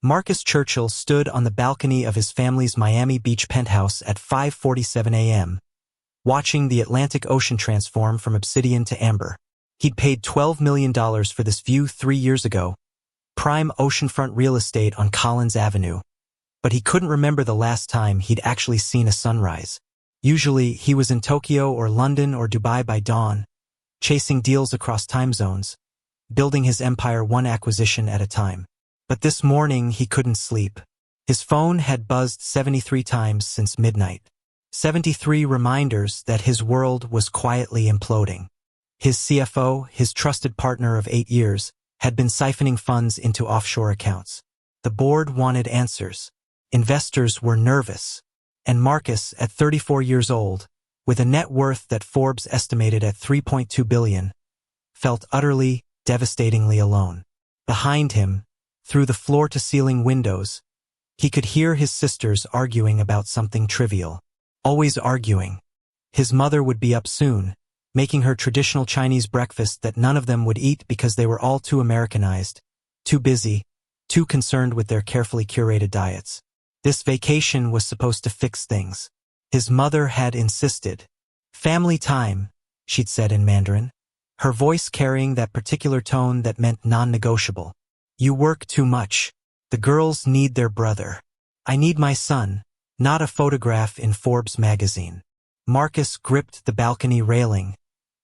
Marcus Churchill stood on the balcony of his family's Miami Beach penthouse at 5:47 a.m., watching the Atlantic Ocean transform from obsidian to amber. He'd paid $12 million for this view 3 years ago, prime oceanfront real estate on Collins Avenue, but he couldn't remember the last time he'd actually seen a sunrise. Usually, he was in Tokyo or London or Dubai by dawn, chasing deals across time zones, building his empire one acquisition at a time. But this morning, he couldn't sleep. His phone had buzzed 73 times since midnight. 73 reminders that his world was quietly imploding. His CFO, his trusted partner of 8 years, had been siphoning funds into offshore accounts. The board wanted answers. Investors were nervous. And Marcus, at 34 years old, with a net worth that Forbes estimated at $3.2 billion, felt utterly, devastatingly alone. Behind him, through the floor-to-ceiling windows, he could hear his sisters arguing about something trivial. Always arguing. His mother would be up soon, making her traditional Chinese breakfast that none of them would eat because they were all too Americanized, too busy, too concerned with their carefully curated diets. This vacation was supposed to fix things. His mother had insisted. Family time, she'd said in Mandarin, her voice carrying that particular tone that meant non-negotiable. You work too much. The girls need their brother. I need my son, not a photograph in Forbes magazine. Marcus gripped the balcony railing,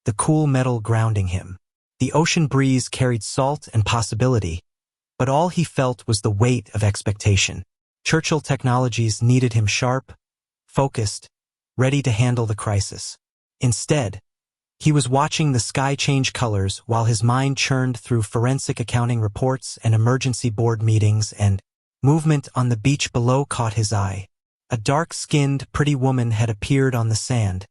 the cool metal grounding him. The ocean breeze carried salt and possibility, but all he felt was the weight of expectation. Churchill Technologies needed him sharp, focused, ready to handle the crisis. Instead, he was watching the sky change colors while his mind churned through forensic accounting reports and emergency board meetings, and movement on the beach below caught his eye. A dark-skinned, pretty woman had appeared on the sand,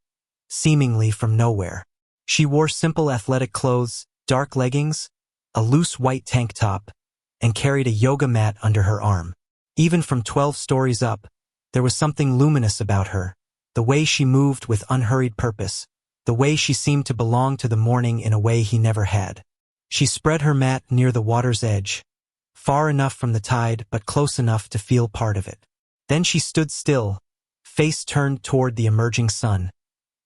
seemingly from nowhere. She wore simple athletic clothes, dark leggings, a loose white tank top, and carried a yoga mat under her arm. Even from 12 stories up, there was something luminous about her, the way she moved with unhurried purpose, the way she seemed to belong to the morning in a way he never had. She spread her mat near the water's edge, far enough from the tide but close enough to feel part of it. Then she stood still, face turned toward the emerging sun,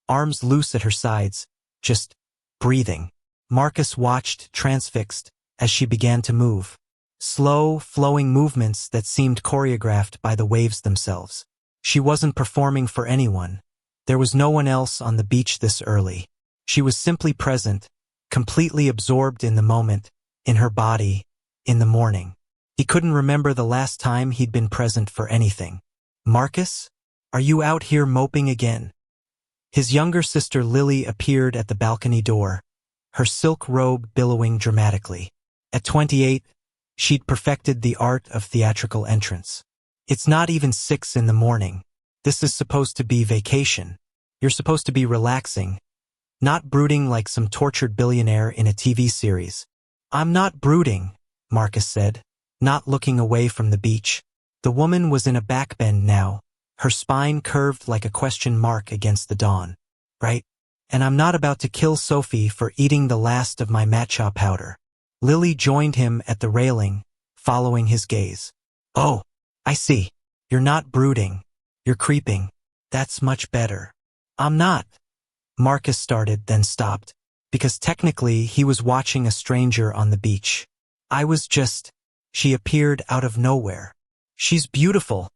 arms loose at her sides, just breathing. Marcus watched, transfixed, as she began to move. Slow, flowing movements that seemed choreographed by the waves themselves. She wasn't performing for anyone. There was no one else on the beach this early. She was simply present, completely absorbed in the moment, in her body, in the morning. He couldn't remember the last time he'd been present for anything. Marcus? Are you out here moping again? His younger sister Lily appeared at the balcony door, her silk robe billowing dramatically. At 28, she'd perfected the art of theatrical entrance. It's not even 6 in the morning. This is supposed to be vacation. You're supposed to be relaxing, not brooding like some tortured billionaire in a TV series. I'm not brooding, Marcus said, not looking away from the beach. The woman was in a backbend now, her spine curved like a question mark against the dawn. Right? And I'm not about to kill Sophie for eating the last of my matcha powder. Lily joined him at the railing, following his gaze. Oh, I see. You're not brooding. You're creeping. That's much better. I'm not. Marcus started, then stopped, because technically he was watching a stranger on the beach. I was just... She appeared out of nowhere. She's beautiful,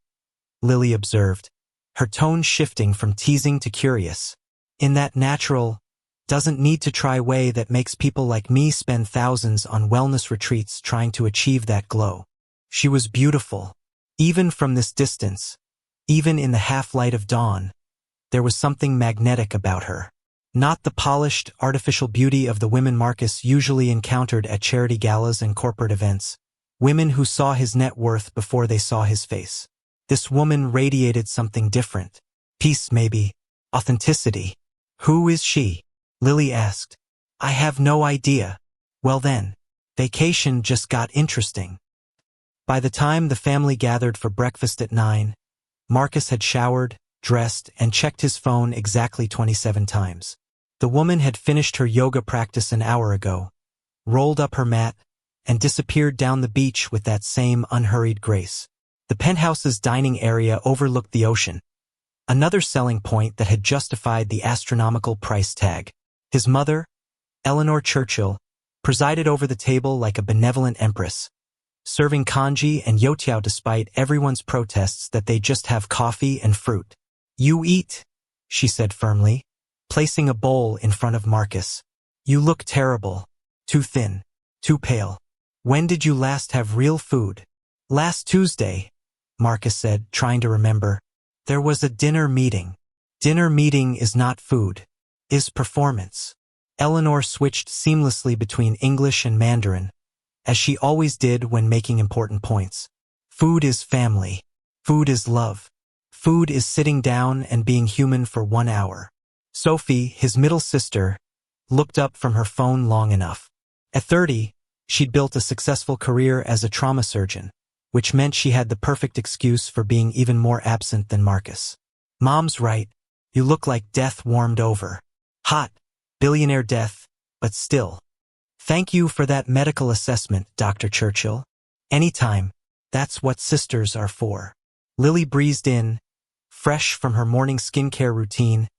Lily observed, her tone shifting from teasing to curious. In that natural, doesn't need to try way that makes people like me spend thousands on wellness retreats trying to achieve that glow. She was beautiful. Even from this distance, even in the half-light of dawn, there was something magnetic about her. Not the polished, artificial beauty of the women Marcus usually encountered at charity galas and corporate events. Women who saw his net worth before they saw his face. This woman radiated something different. Peace, maybe. Authenticity. Who is she? Lily asked. I have no idea. Well then, vacation just got interesting. By the time the family gathered for breakfast at 9, Marcus had showered, dressed, and checked his phone exactly 27 times. The woman had finished her yoga practice an hour ago, rolled up her mat, and disappeared down the beach with that same unhurried grace. The penthouse's dining area overlooked the ocean, another selling point that had justified the astronomical price tag. His mother, Eleanor Churchill, presided over the table like a benevolent empress, serving congee and youtiao despite everyone's protests that they just have coffee and fruit. "You eat," she said firmly, placing a bowl in front of Marcus. "You look terrible. Too thin. Too pale. When did you last have real food?" "Last Tuesday," Marcus said, trying to remember. "There was a dinner meeting." "Dinner meeting is not food. Is performance." Eleanor switched seamlessly between English and Mandarin, as she always did when making important points. "Food is family. Food is love. Food is sitting down and being human for 1 hour." Sophie, his middle sister, looked up from her phone long enough. At 30, she'd built a successful career as a trauma surgeon, which meant she had the perfect excuse for being even more absent than Marcus. "Mom's right. You look like death warmed over. Hot, billionaire death, but still. Thank you for that medical assessment, Dr. Churchill. Anytime. That's what sisters are for." Lily breezed in, fresh from her morning skincare routine,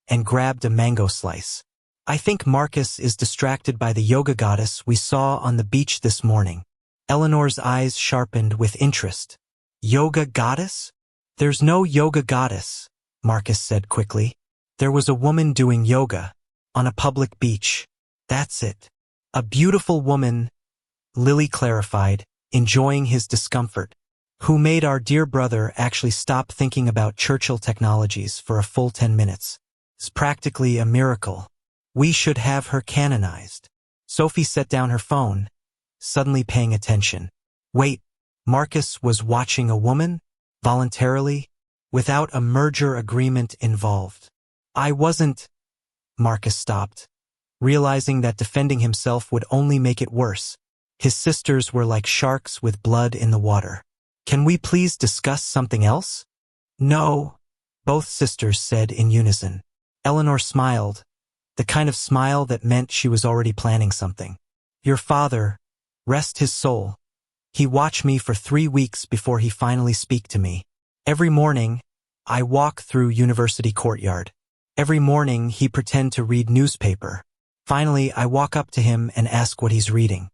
and grabbed a mango slice. "I think Marcus is distracted by the yoga goddess we saw on the beach this morning." Eleanor's eyes sharpened with interest. "Yoga goddess?" "There's no yoga goddess," Marcus said quickly. "There was a woman doing yoga on a public beach. That's it." "A beautiful woman," Lily clarified, enjoying his discomfort, "who made our dear brother actually stop thinking about Churchill technologies for a full 10 minutes. It's practically a miracle. We should have her canonized." Sophie set down her phone, suddenly paying attention. Wait, Marcus was watching a woman? Voluntarily? Without a merger agreement involved? "I wasn't..." Marcus stopped, realizing that defending himself would only make it worse. His sisters were like sharks with blood in the water. "Can we please discuss something else?" "No," both sisters said in unison. Eleanor smiled, the kind of smile that meant she was already planning something. "Your father, rest his soul. He watched me for 3 weeks before he finally speak to me. Every morning, I walk through University Courtyard. Every morning, he pretend to read newspaper. Finally, I walk up to him and ask what he's reading.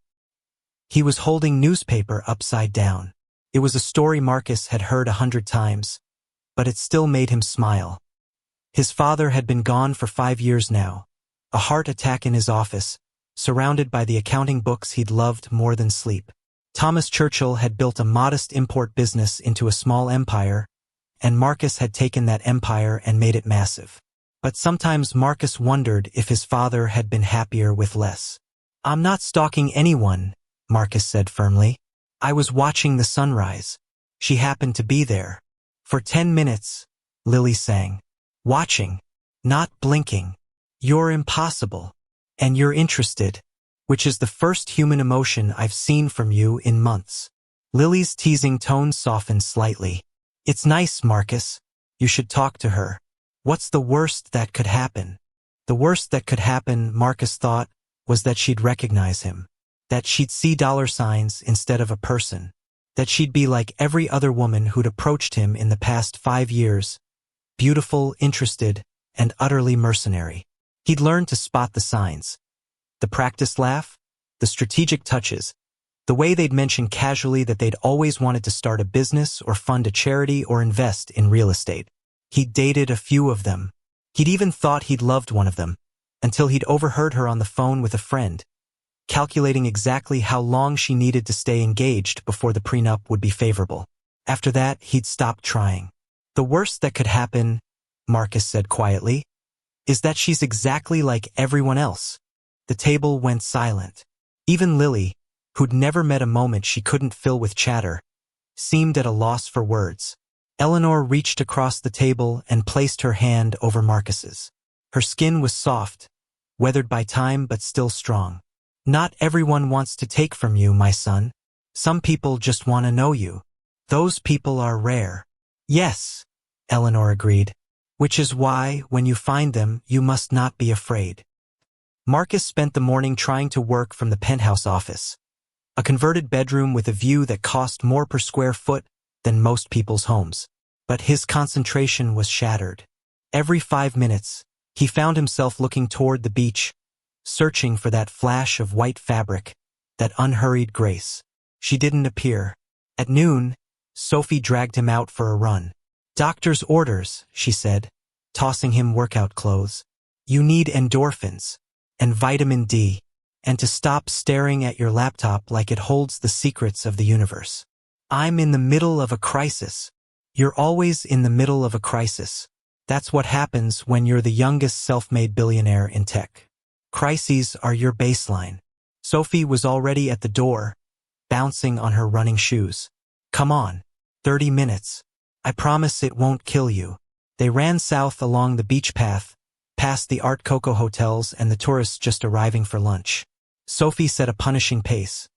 He was holding newspaper upside down. It was a story Marcus had heard 100 times, but it still made him smile. His father had been gone for 5 years now, a heart attack in his office, surrounded by the accounting books he'd loved more than sleep. Thomas Churchill had built a modest import business into a small empire, and Marcus had taken that empire and made it massive. But sometimes Marcus wondered if his father had been happier with less. "I'm not stalking anyone," Marcus said firmly. "I was watching the sunrise. She happened to be there. For 10 minutes, Lily sang. Watching, not blinking. You're impossible. And you're interested, which is the first human emotion I've seen from you in months." Lily's teasing tone softened slightly. "It's nice, Marcus. You should talk to her. What's the worst that could happen?" The worst that could happen, Marcus thought, was that she'd recognize him. That she'd see dollar signs instead of a person. That she'd be like every other woman who'd approached him in the past 5 years. Beautiful, interested, and utterly mercenary. He'd learned to spot the signs. The practiced laugh, the strategic touches, the way they'd mention casually that they'd always wanted to start a business or fund a charity or invest in real estate. He'd dated a few of them. He'd even thought he'd loved one of them, until he'd overheard her on the phone with a friend, calculating exactly how long she needed to stay engaged before the prenup would be favorable. After that, he'd stopped trying. "The worst that could happen," Marcus said quietly, "is that she's exactly like everyone else." The table went silent. Even Lily, who'd never met a moment she couldn't fill with chatter, seemed at a loss for words. Eleanor reached across the table and placed her hand over Marcus's. Her skin was soft, weathered by time but still strong. "Not everyone wants to take from you, my son. Some people just want to know you. Those people are rare." "Yes," Eleanor agreed, "which is why, when you find them, you must not be afraid." Marcus spent the morning trying to work from the penthouse office, A converted bedroom with a view that cost more per square foot than most people's homes. But his concentration was shattered. Every 5 minutes, he found himself looking toward the beach, searching for that flash of white fabric, that unhurried grace. She didn't appear. At noon, Sophie dragged him out for a run. "Doctor's orders," she said, tossing him workout clothes. "You need endorphins, and vitamin D, and to stop staring at your laptop like it holds the secrets of the universe." "I'm in the middle of a crisis." "You're always in the middle of a crisis. That's what happens when you're the youngest self-made billionaire in tech. Crises are your baseline." Sophie was already at the door, bouncing on her running shoes. "Come on, 30 minutes. I promise it won't kill you." They ran south along the beach path, past the Art Coco hotels and the tourists just arriving for lunch. Sophie set a punishing pace.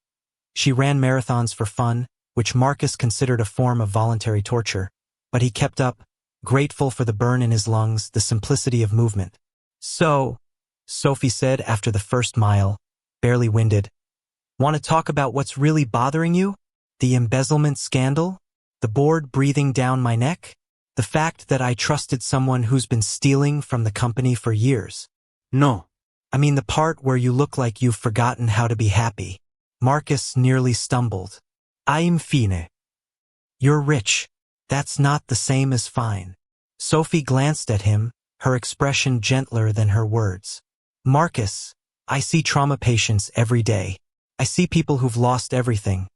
She ran marathons for fun, which Marcus considered a form of voluntary torture, but he kept up, grateful for the burn in his lungs, the simplicity of movement. "So," Sophie said after the first mile, barely winded, "want to talk about what's really bothering you? The embezzlement scandal? The board breathing down my neck? The fact that I trusted someone who's been stealing from the company for years?" "No. I mean the part where you look like you've forgotten how to be happy." Marcus nearly stumbled. "I'm fine." "You're rich. That's not the same as fine." Sophie glanced at him, her expression gentler than her words. "Marcus, I see trauma patients every day. I see people who've lost everything.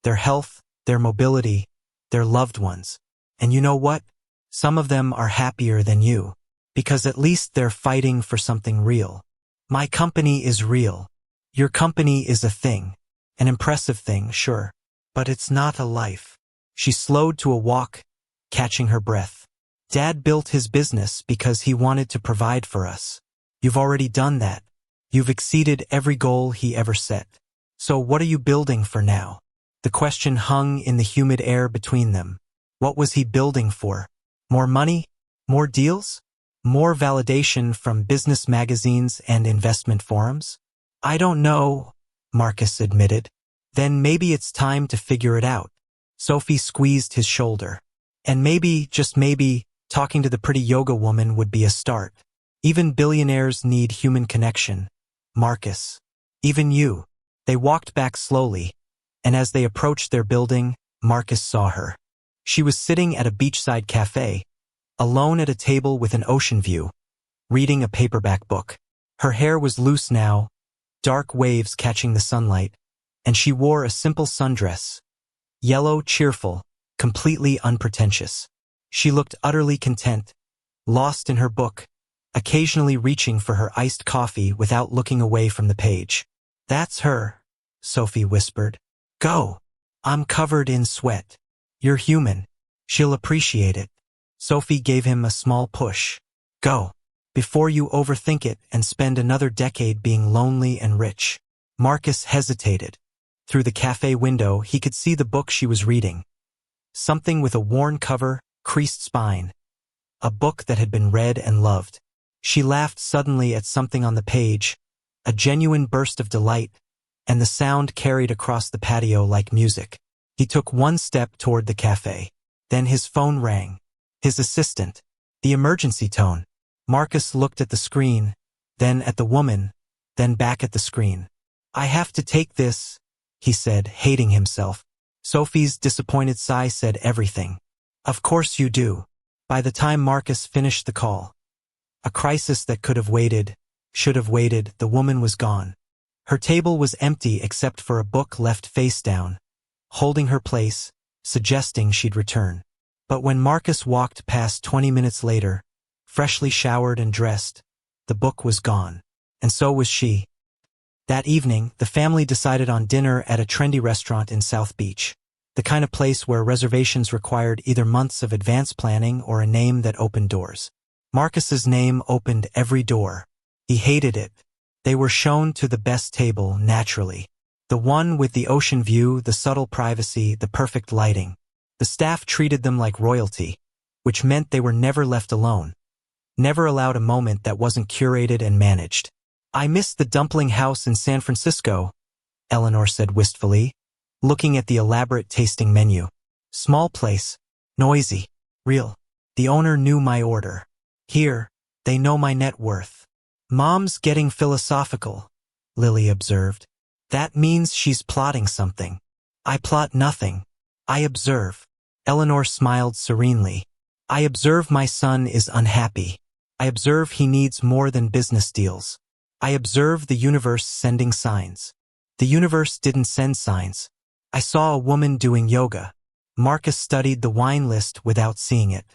Their health, their mobility, their loved ones. And you know what? Some of them are happier than you. Because at least they're fighting for something real. My company is real. Your company is a thing. An impressive thing, sure. But it's not a life." She slowed to a walk, catching her breath. "Dad built his business because he wanted to provide for us. You've already done that. You've exceeded every goal he ever set. So what are you building for now?" The question hung in the humid air between them. What was he building for? More money? More deals? More validation from business magazines and investment forums? "I don't know," Marcus admitted. "Then maybe it's time to figure it out." Sophie squeezed his shoulder. "And maybe, just maybe, talking to the pretty yoga woman would be a start. Even billionaires need human connection, Marcus. Even you." They walked back slowly, and as they approached their building, Marcus saw her. She was sitting at a beachside cafe, alone at a table with an ocean view, reading a paperback book. Her hair was loose now, dark waves catching the sunlight, and she wore a simple sundress, yellow, cheerful, completely unpretentious. She looked utterly content, lost in her book, occasionally reaching for her iced coffee without looking away from the page. "That's her," Sophie whispered. "Go. I'm covered in sweat. You're human. She'll appreciate it." Sophie gave him a small push. "Go. Before you overthink it and spend another decade being lonely and rich." Marcus hesitated. Through the cafe window, he could see the book she was reading. Something with a worn cover, creased spine. A book that had been read and loved. She laughed suddenly at something on the page, a genuine burst of delight, and the sound carried across the patio like music. He took one step toward the cafe. Then his phone rang. His assistant. The emergency tone. Marcus looked at the screen, then at the woman, then back at the screen. "I have to take this," he said, hating himself. Sophie's disappointed sigh said everything. "Of course you do." By the time Marcus finished the call, a crisis that could have waited, should have waited, the woman was gone. Her table was empty except for a book left face down, holding her place, suggesting she'd return. But when Marcus walked past 20 minutes later, freshly showered and dressed, the book was gone. And so was she. That evening, the family decided on dinner at a trendy restaurant in South Beach, the kind of place where reservations required either months of advance planning or a name that opened doors. Marcus's name opened every door. He hated it. They were shown to the best table, naturally. The one with the ocean view, the subtle privacy, the perfect lighting. The staff treated them like royalty, which meant they were never left alone. Never allowed a moment that wasn't curated and managed. "I missed the dumpling house in San Francisco," Eleanor said wistfully, looking at the elaborate tasting menu. Small place. Noisy. Real. The owner knew my order. Here, they know my net worth. Mom's getting philosophical, Lily observed. That means she's plotting something. I plot nothing. I observe. Eleanor smiled serenely. I observe my son is unhappy. I observe he needs more than business deals. I observe the universe sending signs. The universe didn't send signs. I saw a woman doing yoga. Marcus studied the wine list without seeing it.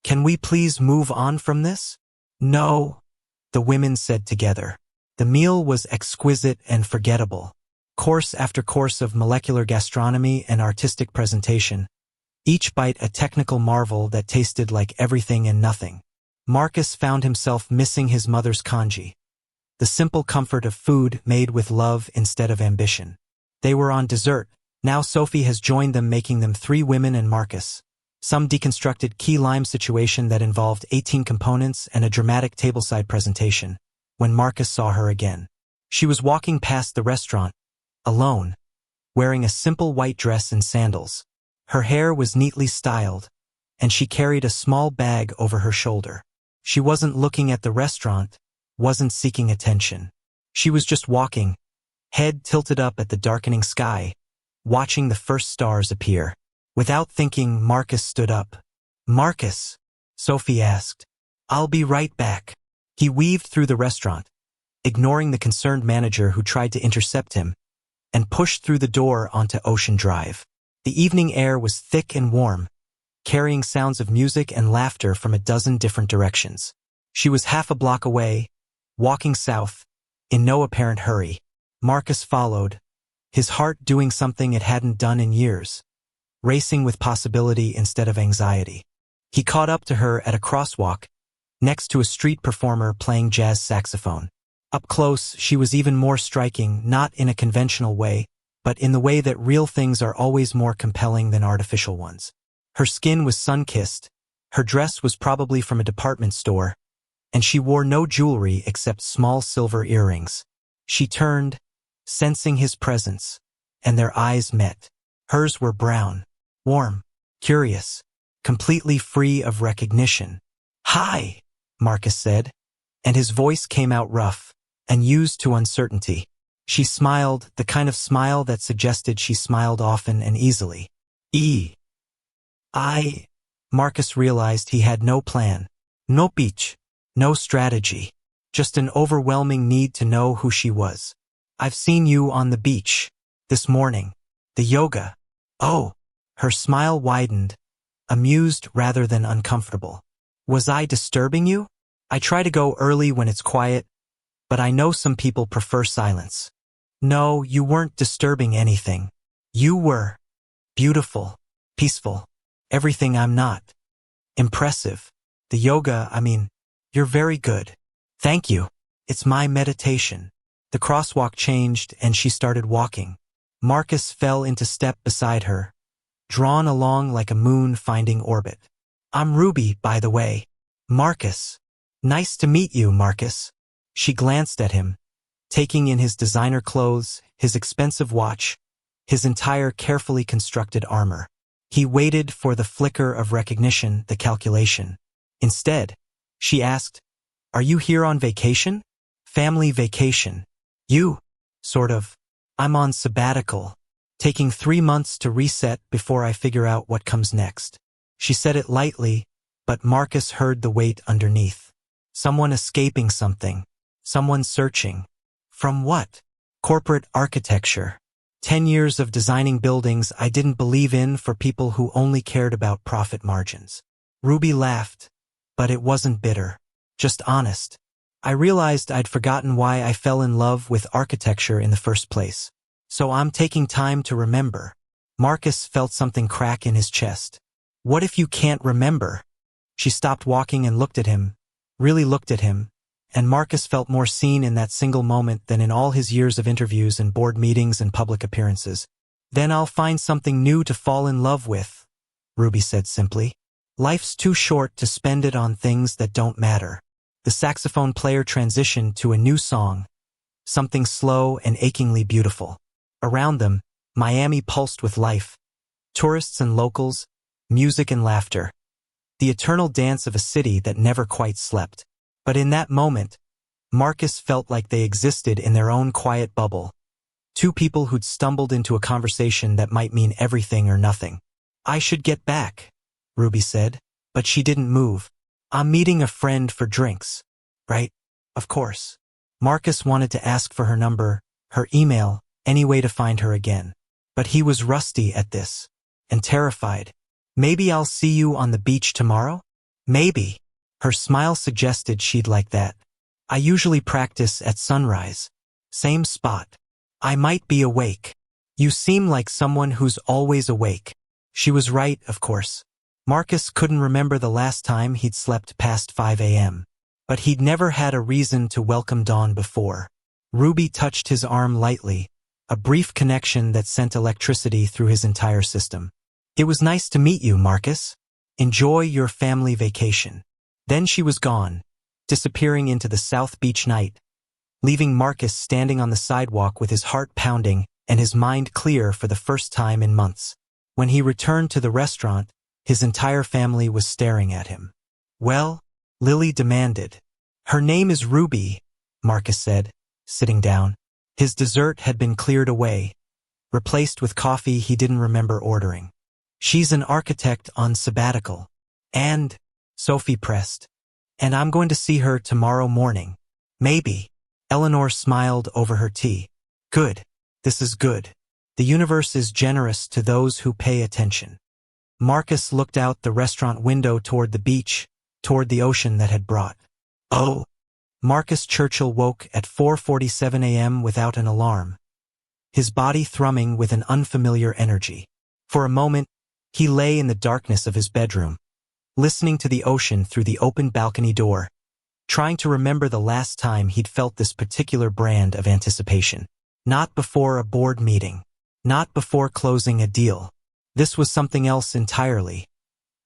Can we please move on from this? No, the women said together. The meal was exquisite and forgettable. Course after course of molecular gastronomy and artistic presentation. Each bite a technical marvel that tasted like everything and nothing. Marcus found himself missing his mother's congee. The simple comfort of food made with love instead of ambition. They were on dessert. Now Sophie has joined them, making them 3 women and Marcus. Some deconstructed key lime situation that involved 18 components and a dramatic tableside presentation. When Marcus saw her again, she was walking past the restaurant, alone, wearing a simple white dress and sandals. Her hair was neatly styled, and she carried a small bag over her shoulder. She wasn't looking at the restaurant, wasn't seeking attention. She was just walking, head tilted up at the darkening sky, watching the first stars appear. Without thinking, Marcus stood up. Marcus, Sophie asked. I'll be right back. He weaved through the restaurant, ignoring the concerned manager who tried to intercept him, and pushed through the door onto Ocean Drive. The evening air was thick and warm, carrying sounds of music and laughter from a dozen different directions. She was half a block away, walking south, in no apparent hurry. Marcus followed, his heart doing something it hadn't done in years, racing with possibility instead of anxiety. He caught up to her at a crosswalk, next to a street performer playing jazz saxophone. Up close, she was even more striking, not in a conventional way, but in the way that real things are always more compelling than artificial ones. Her skin was sun-kissed, her dress was probably from a department store, and she wore no jewelry except small silver earrings. She turned, sensing his presence, and their eyes met. Hers were brown, warm, curious, completely free of recognition. Hi, Marcus said, and his voice came out rough and used to uncertainty. She smiled, the kind of smile that suggested she smiled often and easily. Marcus realized he had no plan, no pitch, no strategy, just an overwhelming need to know who she was. I've seen you on the beach this morning. The yoga. Oh, her smile widened, amused rather than uncomfortable. Was I disturbing you? I try to go early when it's quiet, but I know some people prefer silence. No, you weren't disturbing anything. You were beautiful, peaceful, everything I'm not. Impressive. The yoga, you're very good. Thank you. It's my meditation. The crosswalk changed and she started walking. Marcus fell into step beside her, drawn along like a moon finding orbit. I'm Ruby, by the way. Marcus. Nice to meet you, Marcus. She glanced at him, taking in his designer clothes, his expensive watch, his entire carefully constructed armor. He waited for the flicker of recognition, the calculation. Instead, she asked, Are you here on vacation? Family vacation. You? Sort of. I'm on sabbatical, taking 3 months to reset before I figure out what comes next. She said it lightly, but Marcus heard the weight underneath. Someone escaping something. Someone searching. From what? Corporate architecture. 10 years of designing buildings I didn't believe in for people who only cared about profit margins. Ruby laughed, but it wasn't bitter, just honest. I realized I'd forgotten why I fell in love with architecture in the first place. So I'm taking time to remember. Marcus felt something crack in his chest. What if you can't remember? She stopped walking and looked at him, really looked at him, and Marcus felt more seen in that single moment than in all his years of interviews and board meetings and public appearances. Then I'll find something new to fall in love with, Ruby said simply. Life's too short to spend it on things that don't matter. The saxophone player transitioned to a new song, something slow and achingly beautiful. Around them, Miami pulsed with life. Tourists and locals, music and laughter. The eternal dance of a city that never quite slept. But in that moment, Marcus felt like they existed in their own quiet bubble. Two people who'd stumbled into a conversation that might mean everything or nothing. "I should get back," Ruby said, but she didn't move. "I'm meeting a friend for drinks." "Right? Of course." Marcus wanted to ask for her number, her email, any way to find her again. But he was rusty at this. And terrified. "Maybe I'll see you on the beach tomorrow?" "Maybe." Her smile suggested she'd like that. "I usually practice at sunrise. Same spot. I might be awake." "You seem like someone who's always awake." She was right, of course. Marcus couldn't remember the last time he'd slept past 5 a.m. But he'd never had a reason to welcome dawn before. Ruby touched his arm lightly, a brief connection that sent electricity through his entire system. "It was nice to meet you, Marcus. Enjoy your family vacation." Then she was gone, disappearing into the South Beach night, leaving Marcus standing on the sidewalk with his heart pounding and his mind clear for the first time in months. When he returned to the restaurant, his entire family was staring at him. "Well?" Lily demanded. "Her name is Ruby," Marcus said, sitting down. His dessert had been cleared away, replaced with coffee he didn't remember ordering. "She's an architect on sabbatical." "And," Sophie pressed, "and I'm going to see her tomorrow morning." "Maybe." Eleanor smiled over her tea. "Good. This is good. The universe is generous to those who pay attention." Marcus looked out the restaurant window toward the beach, toward the ocean that had brought. "Oh." Marcus Churchill woke at 4:47 a.m. without an alarm, his body thrumming with an unfamiliar energy. For a moment, he lay in the darkness of his bedroom, listening to the ocean through the open balcony door, trying to remember the last time he'd felt this particular brand of anticipation. Not before a board meeting. Not before closing a deal. This was something else entirely.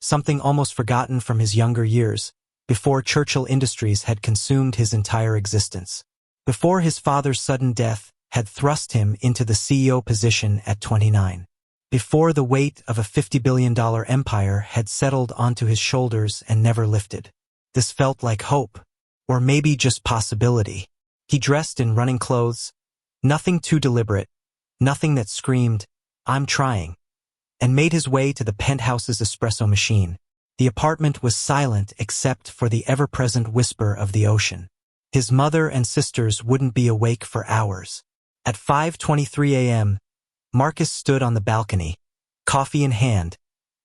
Something almost forgotten from his younger years, before Churchill Industries had consumed his entire existence. Before his father's sudden death had thrust him into the CEO position at 29. Before the weight of a $50 billion empire had settled onto his shoulders and never lifted. This felt like hope, or maybe just possibility. He dressed in running clothes, nothing too deliberate, nothing that screamed, "I'm trying," and made his way to the penthouse's espresso machine. The apartment was silent except for the ever-present whisper of the ocean. His mother and sisters wouldn't be awake for hours. At 5:23 a.m., Marcus stood on the balcony, coffee in hand,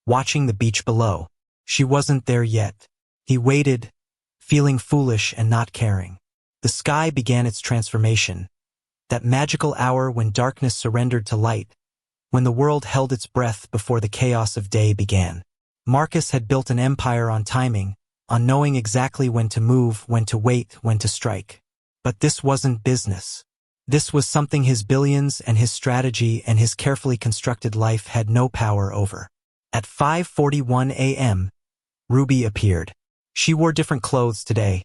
watching the beach below. She wasn't there yet. He waited, feeling foolish and not caring. The sky began its transformation, that magical hour when darkness surrendered to light, when the world held its breath before the chaos of day began. Marcus had built an empire on timing, on knowing exactly when to move, when to wait, when to strike. But this wasn't business. This was something his billions and his strategy and his carefully constructed life had no power over. At 5:41 a.m., Ruby appeared. She wore different clothes today,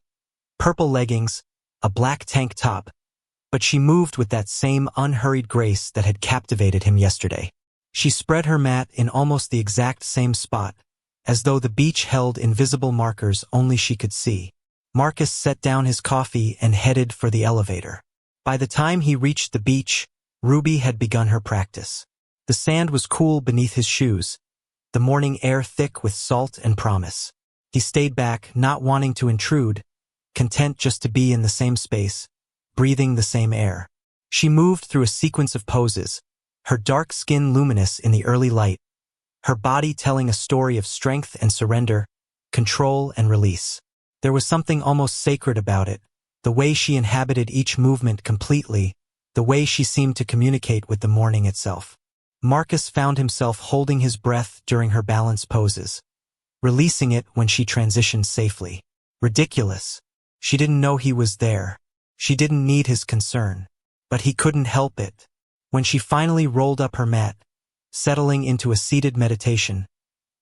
purple leggings, a black tank top, but she moved with that same unhurried grace that had captivated him yesterday. She spread her mat in almost the exact same spot, as though the beach held invisible markers only she could see. Marcus set down his coffee and headed for the elevator. By the time he reached the beach, Ruby had begun her practice. The sand was cool beneath his shoes, the morning air thick with salt and promise. He stayed back, not wanting to intrude, content just to be in the same space, breathing the same air. She moved through a sequence of poses, her dark skin luminous in the early light, her body telling a story of strength and surrender, control and release. There was something almost sacred about it, the way she inhabited each movement completely, the way she seemed to communicate with the morning itself. Marcus found himself holding his breath during her balance poses, releasing it when she transitioned safely. Ridiculous. She didn't know he was there. She didn't need his concern. But he couldn't help it. When she finally rolled up her mat, settling into a seated meditation,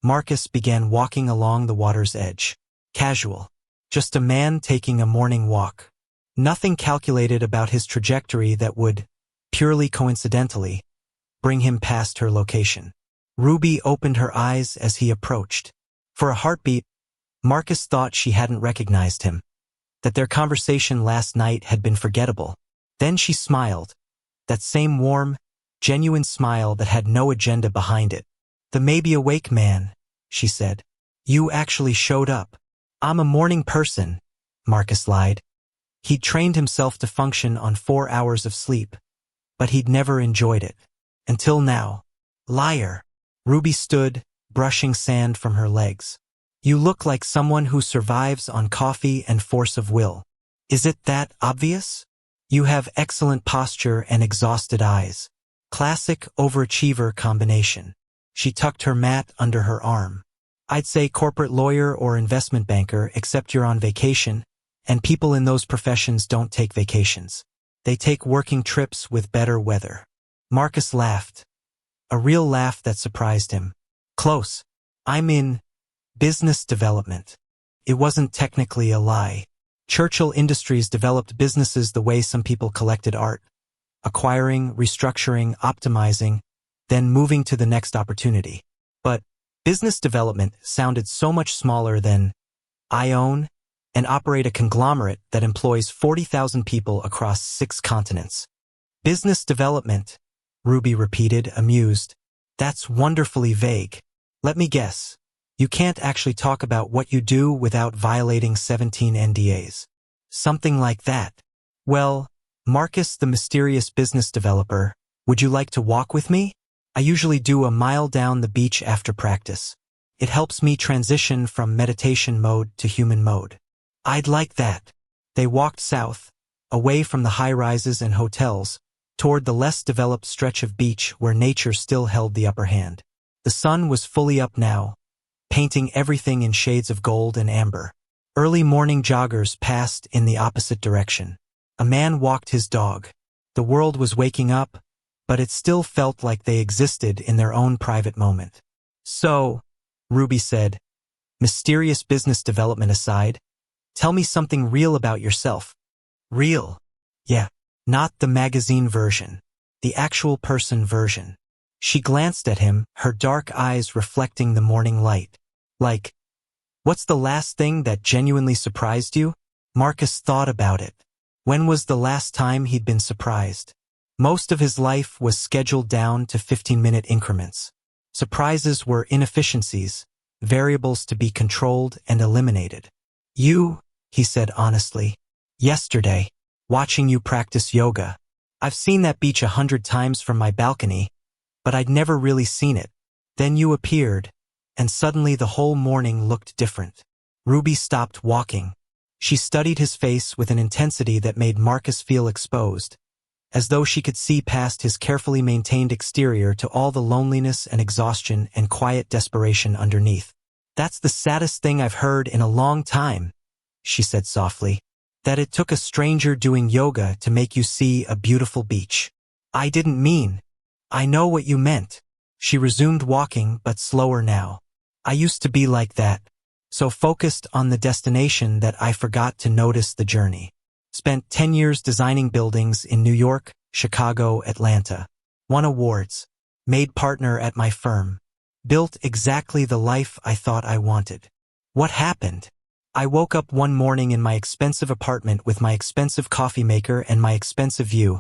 Marcus began walking along the water's edge. Casual. Just a man taking a morning walk. Nothing calculated about his trajectory that would purely coincidentally, bring him past her location. Ruby opened her eyes as he approached. For a heartbeat, Marcus thought she hadn't recognized him, that their conversation last night had been forgettable. Then she smiled, that same warm, genuine smile that had no agenda behind it. "The maybe awake man," she said. "You actually showed up." "I'm a morning person," Marcus lied. He'd trained himself to function on 4 hours of sleep, but he'd never enjoyed it. Until now. "Liar." Ruby stood, brushing sand from her legs. "You look like someone who survives on coffee and force of will. Is it that obvious? You have excellent posture and exhausted eyes. Classic overachiever combination." She tucked her mat under her arm. "I'd say corporate lawyer or investment banker, except you're on vacation, and people in those professions don't take vacations. They take working trips with better weather." Marcus laughed. A real laugh that surprised him. "Close. I'm in business development." It wasn't technically a lie. Churchill Industries developed businesses the way some people collected art, acquiring, restructuring, optimizing, then moving to the next opportunity. But business development sounded so much smaller than "I own and operate a conglomerate that employs 40,000 people across 6 continents." "Business development," Ruby repeated, amused. "That's wonderfully vague. Let me guess. You can't actually talk about what you do without violating 17 NDAs. Something like that. Well, Marcus, the mysterious business developer, would you like to walk with me? I usually do a mile down the beach after practice. It helps me transition from meditation mode to human mode." "I'd like that." They walked south, away from the high-rises and hotels, toward the less developed stretch of beach where nature still held the upper hand. The sun was fully up now, painting everything in shades of gold and amber. Early morning joggers passed in the opposite direction. A man walked his dog. The world was waking up, but it still felt like they existed in their own private moment. "So," Ruby said, "mysterious business development aside, tell me something real about yourself." "Real?" "Yeah. Not the magazine version. The actual person version." She glanced at him, her dark eyes reflecting the morning light. "Like, what's the last thing that genuinely surprised you?" Marcus thought about it. When was the last time he'd been surprised? Most of his life was scheduled down to 15-minute increments. Surprises were inefficiencies, variables to be controlled and eliminated. "You," he said honestly. "Yesterday, watching you practice yoga. I've seen that beach 100 times from my balcony, but I'd never really seen it. Then you appeared, and suddenly the whole morning looked different." Ruby stopped walking. She studied his face with an intensity that made Marcus feel exposed, as though she could see past his carefully maintained exterior to all the loneliness and exhaustion and quiet desperation underneath. "That's the saddest thing I've heard in a long time," she said softly. "That it took a stranger doing yoga to make you see a beautiful beach." "I didn't mean." "I know what you meant." She resumed walking, but slower now. "I used to be like that, so focused on the destination that I forgot to notice the journey. Spent 10 years designing buildings in New York, Chicago, Atlanta. Won awards. Made partner at my firm. Built exactly the life I thought I wanted. What happened? I woke up one morning in my expensive apartment with my expensive coffee maker and my expensive view,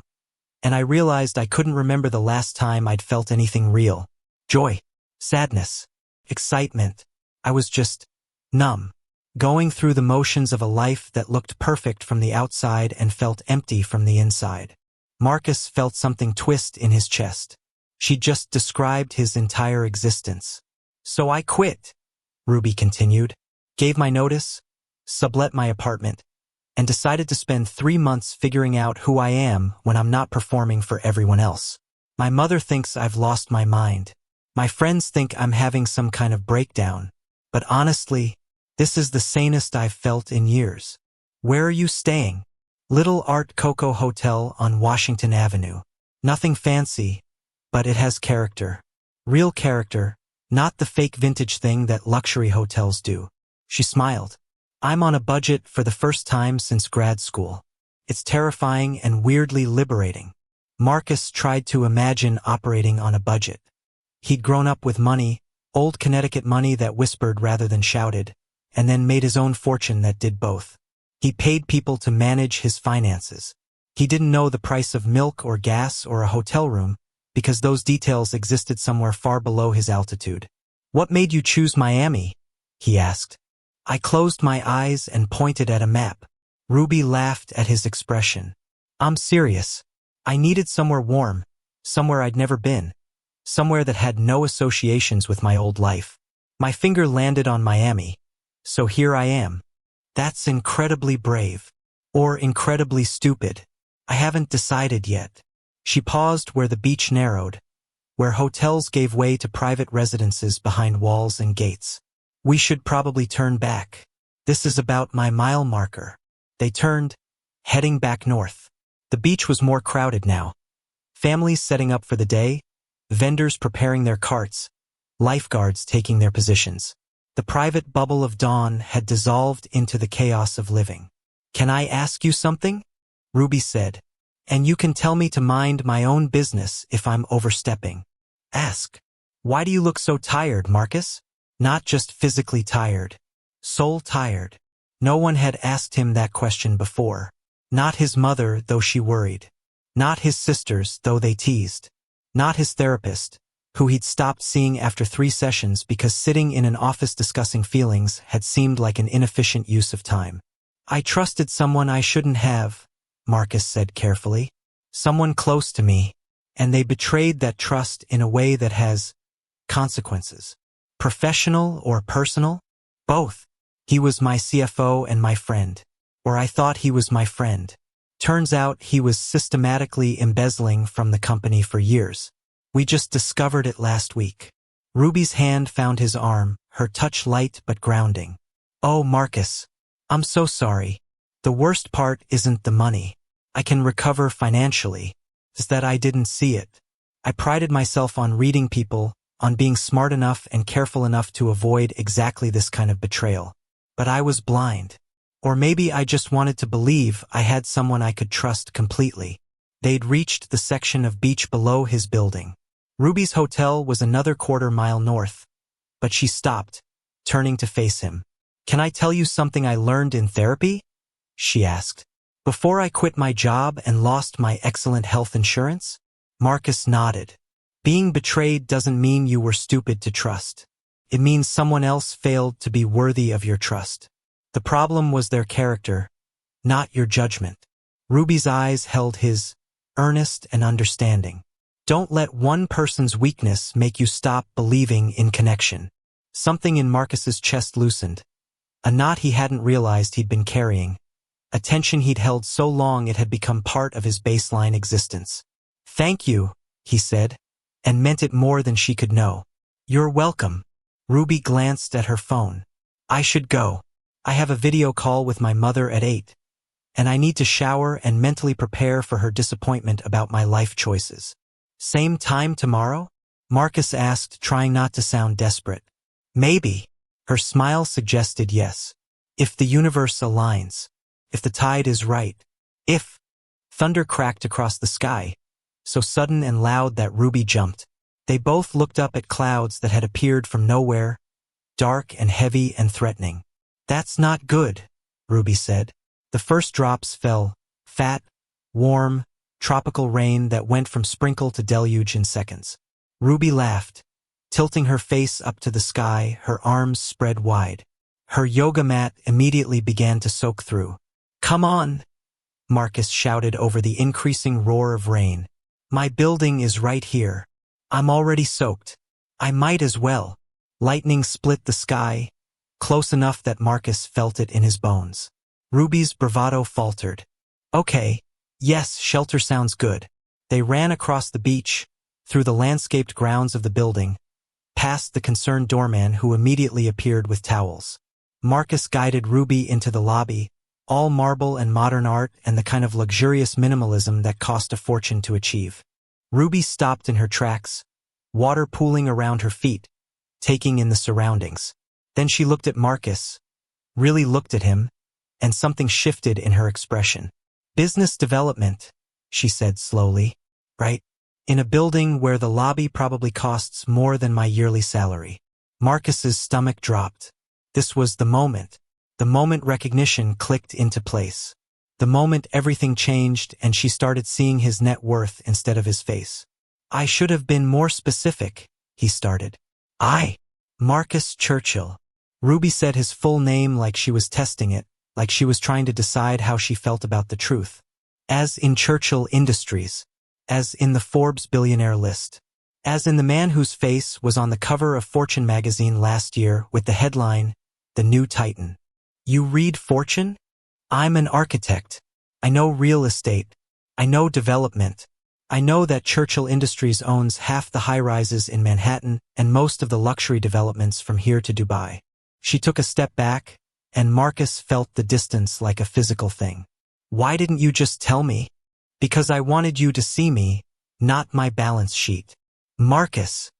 and I realized I couldn't remember the last time I'd felt anything real. Joy. Sadness. Excitement. I was just numb. Going through the motions of a life that looked perfect from the outside and felt empty from the inside." Marcus felt something twist in his chest. She just described his entire existence. "So I quit," Ruby continued. "Gave my notice, sublet my apartment, and decided to spend 3 months figuring out who I am when I'm not performing for everyone else. My mother thinks I've lost my mind. My friends think I'm having some kind of breakdown. But honestly, this is the sanest I've felt in years." "Where are you staying?" "Little Art Coco Hotel on Washington Avenue. Nothing fancy, but it has character. Real character, not the fake vintage thing that luxury hotels do." She smiled. "I'm on a budget for the first time since grad school. It's terrifying and weirdly liberating." Marcus tried to imagine operating on a budget. He'd grown up with money, old Connecticut money that whispered rather than shouted, and then made his own fortune that did both. He paid people to manage his finances. He didn't know the price of milk or gas or a hotel room, because those details existed somewhere far below his altitude. "What made you choose Miami?" he asked. I closed my eyes and pointed at a map. Ruby laughed at his expression. "I'm serious. I needed somewhere warm, somewhere I'd never been, somewhere that had no associations with my old life. My finger landed on Miami, so here I am." "That's incredibly brave. Or incredibly stupid. I haven't decided yet." She paused where the beach narrowed, where hotels gave way to private residences behind walls and gates. "We should probably turn back. This is about my mile marker." They turned, heading back north. The beach was more crowded now. Families setting up for the day, vendors preparing their carts, lifeguards taking their positions. The private bubble of dawn had dissolved into the chaos of living. "Can I ask you something?" Ruby said. "And you can tell me to mind my own business if I'm overstepping." "Ask." "Why do you look so tired, Marcus?" Not just physically tired. Soul tired. No one had asked him that question before. Not his mother, though she worried. Not his sisters, though they teased. Not his therapist, who he'd stopped seeing after 3 sessions because sitting in an office discussing feelings had seemed like an inefficient use of time. "I trusted someone I shouldn't have," Marcus said carefully. "Someone close to me, and they betrayed that trust in a way that has consequences. Professional or personal? Both. He was my CFO and my friend. Or I thought he was my friend. Turns out he was systematically embezzling from the company for years. We just discovered it last week." Ruby's hand found his arm, her touch light but grounding. "Oh, Marcus. I'm so sorry. The worst part isn't the money. I can recover financially. It's that I didn't see it. I prided myself on reading people, on being smart enough and careful enough to avoid exactly this kind of betrayal. But I was blind. Or maybe I just wanted to believe I had someone I could trust completely." They'd reached the section of beach below his building. Ruby's hotel was another quarter-mile north, but she stopped, turning to face him. "Can I tell you something I learned in therapy?" she asked. "Before I quit my job and lost my excellent health insurance?" Marcus nodded. "Being betrayed doesn't mean you were stupid to trust. It means someone else failed to be worthy of your trust. The problem was their character, not your judgment." Ruby's eyes held his, earnest and understanding. "Don't let one person's weakness make you stop believing in connection." Something in Marcus's chest loosened. A knot he hadn't realized he'd been carrying. A tension he'd held so long it had become part of his baseline existence. "Thank you," he said, and meant it more than she could know. "You're welcome." Ruby glanced at her phone. "I should go. I have a video call with my mother at 8, and I need to shower and mentally prepare for her disappointment about my life choices." "Same time tomorrow?" Marcus asked, trying not to sound desperate. "Maybe." Her smile suggested yes. "If the universe aligns. If the tide is right. If." Thunder cracked across the sky, so sudden and loud that Ruby jumped. They both looked up at clouds that had appeared from nowhere, dark and heavy and threatening. "That's not good," Ruby said. The first drops fell, fat, warm, tropical rain that went from sprinkle to deluge in seconds. Ruby laughed, tilting her face up to the sky, her arms spread wide. Her yoga mat immediately began to soak through. "Come on," Marcus shouted over the increasing roar of rain. "My building is right here. I'm already soaked. I might as well." Lightning split the sky, close enough that Marcus felt it in his bones. Ruby's bravado faltered. "Okay, yes, shelter sounds good." They ran across the beach, through the landscaped grounds of the building, past the concerned doorman who immediately appeared with towels. Marcus guided Ruby into the lobby, all marble and modern art and the kind of luxurious minimalism that cost a fortune to achieve. Ruby stopped in her tracks, water pooling around her feet, taking in the surroundings. Then she looked at Marcus, really looked at him, and something shifted in her expression. "Business development," she said slowly. right? In a building where the lobby probably costs more than my yearly salary. Marcus's stomach dropped. This was the moment. The moment recognition clicked into place. The moment everything changed and she started seeing his net worth instead of his face. I should have been more specific, he started. Marcus Churchill. Ruby said his full name like she was testing it, like she was trying to decide how she felt about the truth. As in Churchill Industries. As in the Forbes billionaire list. As in the man whose face was on the cover of Fortune magazine last year with the headline, The New Titan. You read Fortune? I'm an architect. I know real estate. I know development. I know that Churchill Industries owns half the high-rises in Manhattan and most of the luxury developments from here to Dubai. She took a step back, and Marcus felt the distance like a physical thing. Why didn't you just tell me? Because I wanted you to see me, not my balance sheet. Marcus,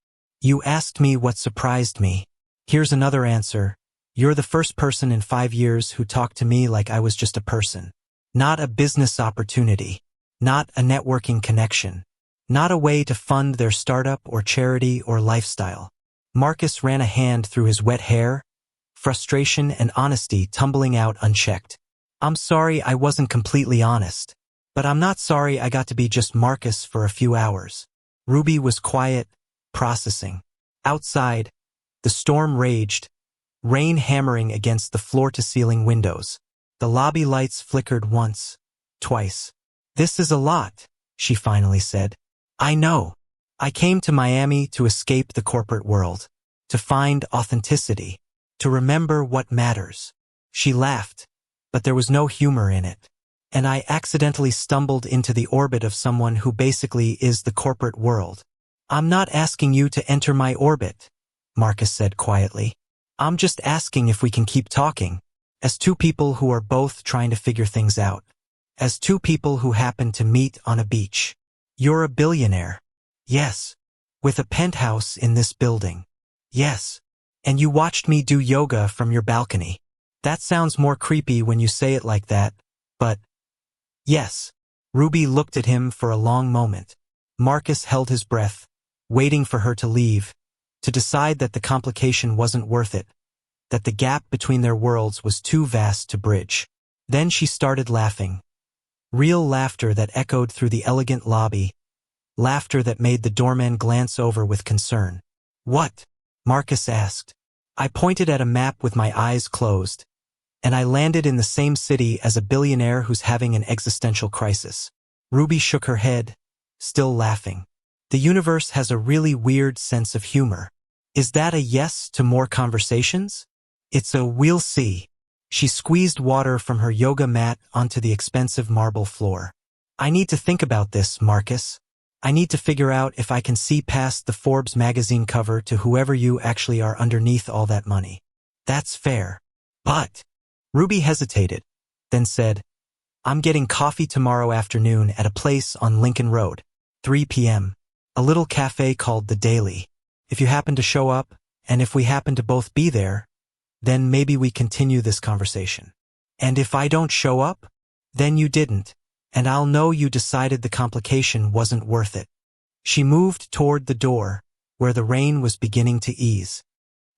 you asked me what surprised me. Here's another answer. You're the first person in 5 years who talked to me like I was just a person. Not a business opportunity. Not a networking connection. Not a way to fund their startup or charity or lifestyle. Marcus ran a hand through his wet hair, frustration and honesty tumbling out unchecked. I'm sorry I wasn't completely honest. But I'm not sorry I got to be just Marcus for a few hours. Ruby was quiet, processing. Outside, the storm raged, rain hammering against the floor-to-ceiling windows. The lobby lights flickered once, twice. This is a lot, she finally said. I know. I came to Miami to escape the corporate world, to find authenticity, to remember what matters. She laughed, but there was no humor in it. And I accidentally stumbled into the orbit of someone who basically is the corporate world. I'm not asking you to enter my orbit, Marcus said quietly. I'm just asking if we can keep talking, as two people who are both trying to figure things out. As two people who happen to meet on a beach. You're a billionaire. Yes. With a penthouse in this building. Yes. And you watched me do yoga from your balcony. That sounds more creepy when you say it like that, but... Yes. Ruby looked at him for a long moment. Marcus held his breath, waiting for her to leave, to decide that the complication wasn't worth it, that the gap between their worlds was too vast to bridge. Then she started laughing. Real laughter that echoed through the elegant lobby, laughter that made the doorman glance over with concern. What? Marcus asked. I pointed at a map with my eyes closed, and I landed in the same city as a billionaire who's having an existential crisis. Ruby shook her head, still laughing. The universe has a really weird sense of humor. Is that a yes to more conversations? It's a we'll see. She squeezed water from her yoga mat onto the expensive marble floor. I need to think about this, Marcus. I need to figure out if I can see past the Forbes magazine cover to whoever you actually are underneath all that money. That's fair. But... Ruby hesitated, then said, I'm getting coffee tomorrow afternoon at a place on Lincoln Road, 3 p.m. A little cafe called The Daily. If you happen to show up, and if we happen to both be there, then maybe we continue this conversation. And if I don't show up, then you didn't, and I'll know you decided the complication wasn't worth it. She moved toward the door, where the rain was beginning to ease.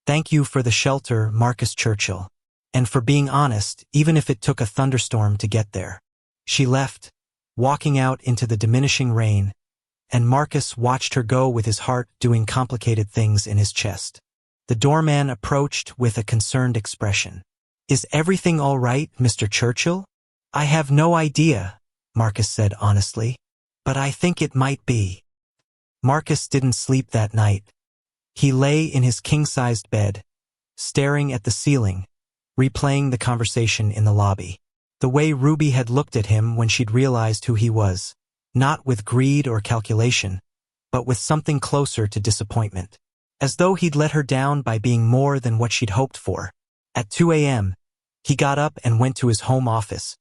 Thank you for the shelter, Marcus Churchill. And for being honest, even if it took a thunderstorm to get there. She left, walking out into the diminishing rain, and Marcus watched her go with his heart doing complicated things in his chest. The doorman approached with a concerned expression. Is everything all right, Mr. Churchill? I have no idea, Marcus said honestly, but I think it might be. Marcus didn't sleep that night. He lay in his king-sized bed, staring at the ceiling, replaying the conversation in the lobby. The way Ruby had looked at him when she'd realized who he was, not with greed or calculation, but with something closer to disappointment. As though he'd let her down by being more than what she'd hoped for. At 2 a.m., he got up and went to his home office,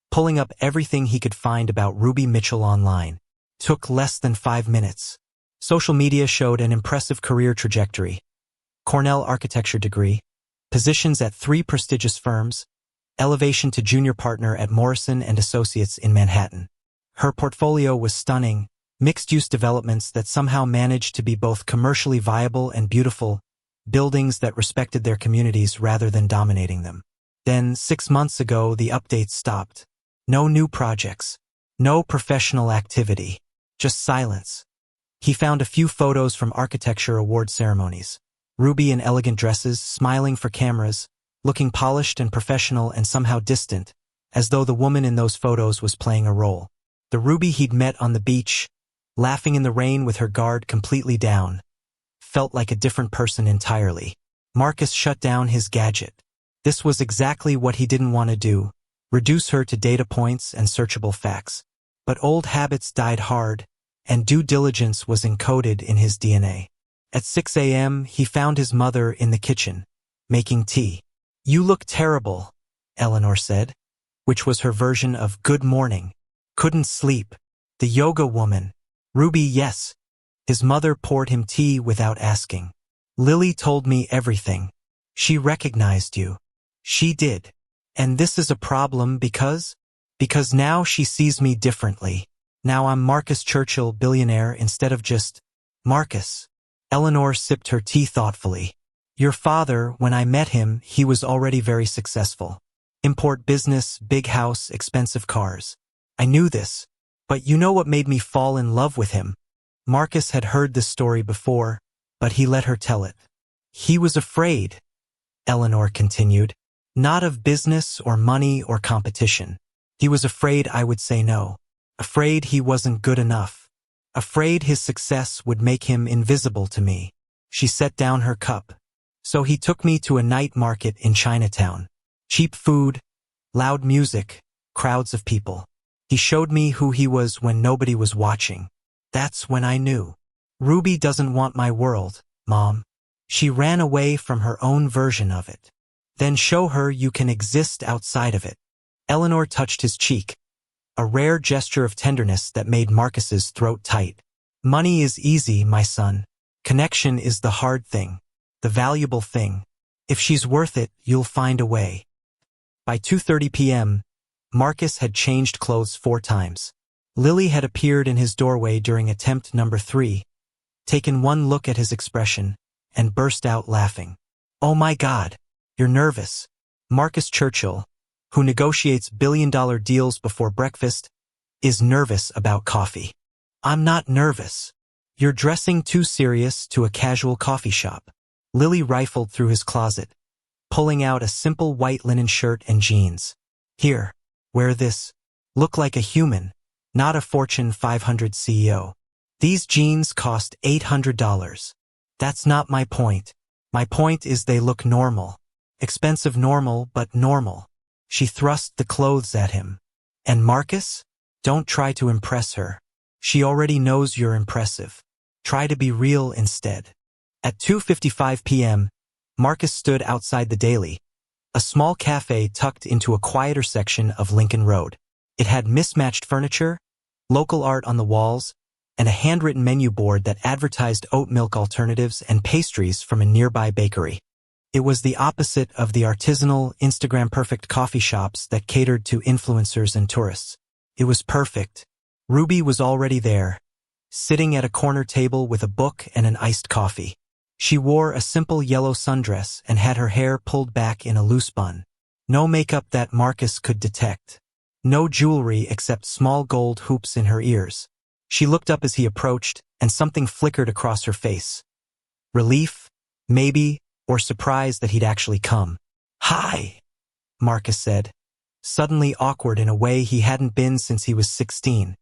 pulling up everything he could find about Ruby Mitchell online. Took less than 5 minutes. Social media showed an impressive career trajectory. Cornell architecture degree, positions at 3 prestigious firms, elevation to junior partner at Morrison & Associates in Manhattan. Her portfolio was stunning, Mixed-use developments that somehow managed to be both commercially viable and beautiful, buildings that respected their communities rather than dominating them. Then, 6 months ago, the updates stopped. No new projects. No professional activity. Just silence. He found a few photos from architecture award ceremonies. Ruby in elegant dresses, smiling for cameras, looking polished and professional and somehow distant, as though the woman in those photos was playing a role. The Ruby he'd met on the beach, laughing in the rain with her guard completely down, felt like a different person entirely. Marcus shut down his gadget. This was exactly what he didn't want to do, reduce her to data points and searchable facts. But old habits died hard, and due diligence was encoded in his DNA. At 6 a.m., he found his mother in the kitchen, making tea. "You look terrible," Eleanor said, which was her version of good morning. "Couldn't sleep." The yoga woman. Ruby, yes. His mother poured him tea without asking. "Lily told me everything. She recognized you." "She did. And this is a problem because now she sees me differently. Now I'm Marcus Churchill, billionaire, instead of just Marcus." Eleanor sipped her tea thoughtfully. "Your father, when I met him, he was already very successful. Import business, big house, expensive cars. I knew this. But you know what made me fall in love with him?" Marcus had heard this story before, but he let her tell it. "He was afraid," Eleanor continued. "Not of business or money or competition. He was afraid I would say no. Afraid he wasn't good enough. Afraid his success would make him invisible to me." She set down her cup. "So he took me to a night market in Chinatown. Cheap food, loud music, crowds of people. He showed me who he was when nobody was watching. That's when I knew. Ruby doesn't want my world, Mom. She ran away from her own version of it. Then show her you can exist outside of it." Eleanor touched his cheek, a rare gesture of tenderness that made Marcus's throat tight. "Money is easy, my son. Connection is the hard thing, the valuable thing. If she's worth it, you'll find a way." By 2:30 p.m., Marcus had changed clothes 4 times. Lily had appeared in his doorway during attempt number 3, taken one look at his expression, and burst out laughing. "Oh my God, you're nervous." Marcus Churchill, who negotiates billion-dollar deals before breakfast, is nervous about coffee. "I'm not nervous. You're dressing too serious to a casual coffee shop." Lily rifled through his closet, pulling out a simple white linen shirt and jeans. "Here, wear this. Look like a human, not a Fortune 500 CEO. These jeans cost $800. That's not my point. My point is they look normal. Expensive normal, but normal." She thrust the clothes at him. "And Marcus? Don't try to impress her. She already knows you're impressive. Try to be real instead." At 2:55 p.m., Marcus stood outside the Daily, a small cafe tucked into a quieter section of Lincoln Road. It had mismatched furniture, local art on the walls, and a handwritten menu board that advertised oat milk alternatives and pastries from a nearby bakery. It was the opposite of the artisanal, Instagram-perfect coffee shops that catered to influencers and tourists. It was perfect. Ruby was already there, sitting at a corner table with a book and an iced coffee. She wore a simple yellow sundress and had her hair pulled back in a loose bun. No makeup that Marcus could detect. No jewelry except small gold hoops in her ears. She looked up as he approached, and something flickered across her face. Relief, maybe, or surprise that he'd actually come. "Hi," Marcus said, suddenly awkward in a way he hadn't been since he was 16.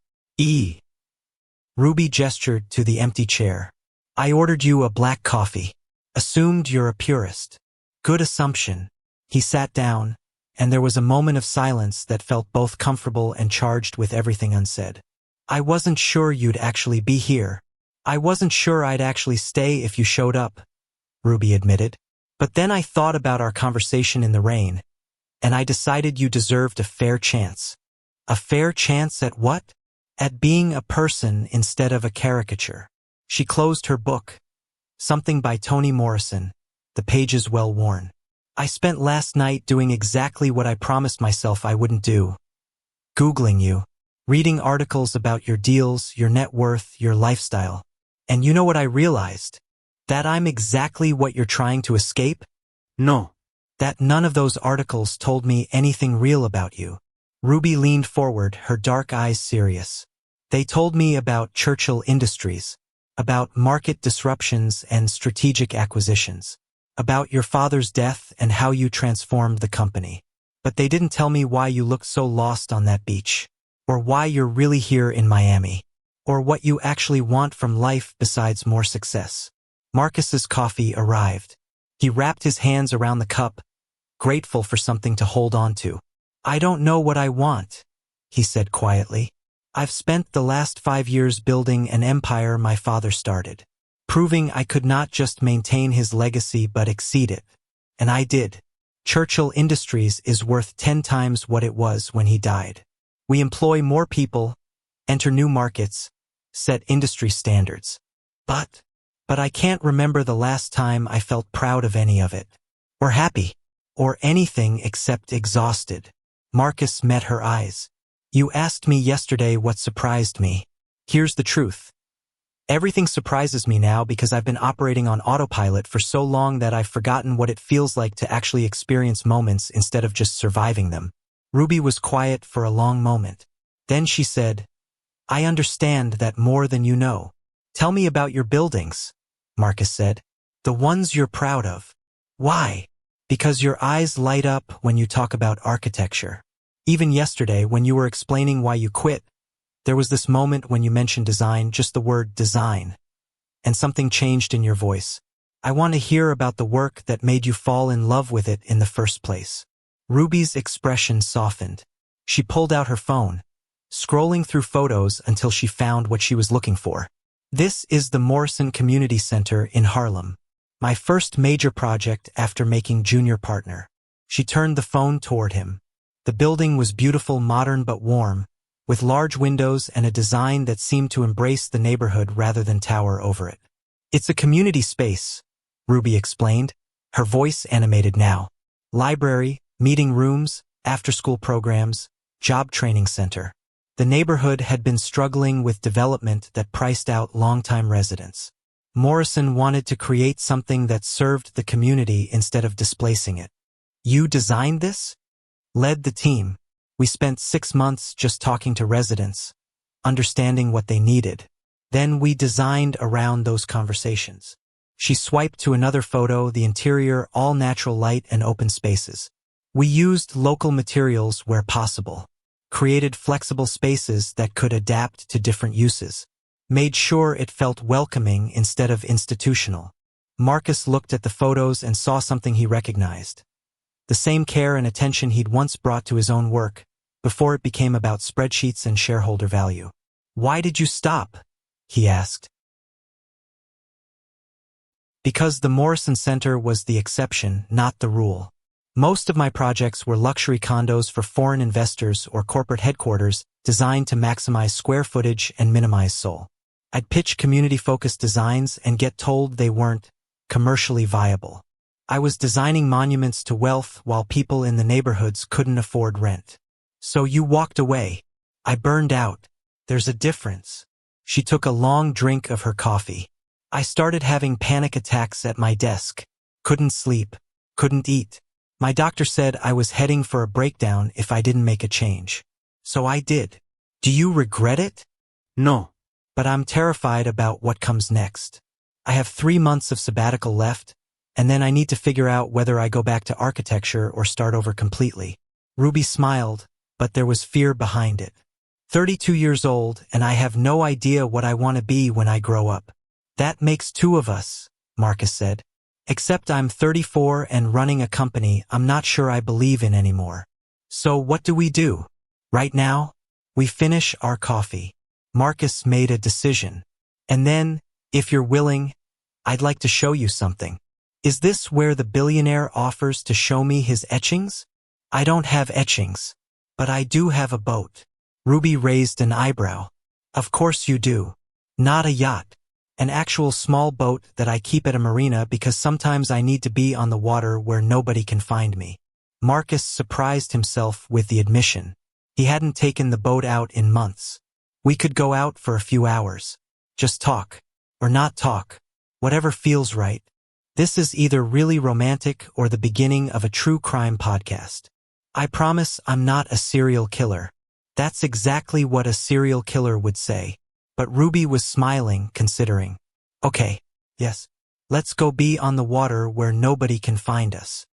Ruby gestured to the empty chair. "I ordered you a black coffee. Assumed you're a purist." "Good assumption." He sat down, and there was a moment of silence that felt both comfortable and charged with everything unsaid. "I wasn't sure you'd actually be here. I wasn't sure I'd actually stay if you showed up," Ruby admitted. "But then I thought about our conversation in the rain, and I decided you deserved a fair chance." "A fair chance at what?" "At being a person instead of a caricature." She closed her book, something by Toni Morrison, the pages well worn. "I spent last night doing exactly what I promised myself I wouldn't do. Googling you." reading articles about your deals, your net worth, your lifestyle. And you know what I realized? That I'm exactly what you're trying to escape? No. That none of those articles told me anything real about you. Ruby leaned forward, her dark eyes serious. They told me about Churchill Industries, about market disruptions and strategic acquisitions, about your father's death and how you transformed the company. But they didn't tell me why you looked so lost on that beach, or why you're really here in Miami, or what you actually want from life besides more success. Marcus's coffee arrived. He wrapped his hands around the cup, grateful for something to hold on to. I don't know what I want, he said quietly. I've spent the last 5 years building an empire my father started, proving I could not just maintain his legacy but exceed it. And I did. Churchill Industries is worth 10 times what it was when he died. We employ more people, enter new markets, set industry standards. But I can't remember the last time I felt proud of any of it, or happy, or anything except exhausted. Marcus met her eyes. You asked me yesterday what surprised me. Here's the truth. Everything surprises me now because I've been operating on autopilot for so long that I've forgotten what it feels like to actually experience moments instead of just surviving them. Ruby was quiet for a long moment. Then she said, I understand that more than you know. Tell me about your buildings, Marcus said. The ones you're proud of. Why? Because your eyes light up when you talk about architecture. Even yesterday, when you were explaining why you quit, there was this moment when you mentioned design, just the word design, and something changed in your voice. I want to hear about the work that made you fall in love with it in the first place. Ruby's expression softened. She pulled out her phone, scrolling through photos until she found what she was looking for. This is the Morrison Community Center in Harlem. My first major project after making junior partner. She turned the phone toward him. The building was beautiful, modern but warm, with large windows and a design that seemed to embrace the neighborhood rather than tower over it. It's a community space, Ruby explained, her voice animated now. Library, meeting rooms, after-school programs, job training center. The neighborhood had been struggling with development that priced out longtime residents. Morrison wanted to create something that served the community instead of displacing it. You designed this? Led the team. We spent 6 months just talking to residents, understanding what they needed. Then we designed around those conversations. She swiped to another photo, the interior, all natural light and open spaces. We used local materials where possible, created flexible spaces that could adapt to different uses, made sure it felt welcoming instead of institutional. Marcus looked at the photos and saw something he recognized. The same care and attention he'd once brought to his own work, before it became about spreadsheets and shareholder value. Why did you stop? He asked. Because the Morrison Center was the exception, not the rule. Most of my projects were luxury condos for foreign investors or corporate headquarters designed to maximize square footage and minimize soul. I'd pitch community-focused designs and get told they weren't commercially viable. I was designing monuments to wealth while people in the neighborhoods couldn't afford rent. So you walked away. I burned out. There's a difference. She took a long drink of her coffee. I started having panic attacks at my desk. Couldn't sleep. Couldn't eat. My doctor said I was heading for a breakdown if I didn't make a change. So I did. Do you regret it? No. But I'm terrified about what comes next. I have 3 months of sabbatical left, and then I need to figure out whether I go back to architecture or start over completely. Ruby smiled, but there was fear behind it. 32 years old, and I have no idea what I want to be when I grow up. That makes 2 of us, Marcus said. Except I'm 34 and running a company I'm not sure I believe in anymore. So what do we do? Right now, we finish our coffee. Marcus made a decision. And then, if you're willing, I'd like to show you something. Is this where the billionaire offers to show me his etchings? I don't have etchings, but I do have a boat. Ruby raised an eyebrow. Of course you do. Not a yacht. An actual small boat that I keep at a marina because sometimes I need to be on the water where nobody can find me. Marcus surprised himself with the admission. He hadn't taken the boat out in months. We could go out for a few hours. Just talk. Or not talk. Whatever feels right. This is either really romantic or the beginning of a true crime podcast. I promise I'm not a serial killer. That's exactly what a serial killer would say. But Ruby was smiling, considering. Okay, yes. Let's go be on the water where nobody can find us.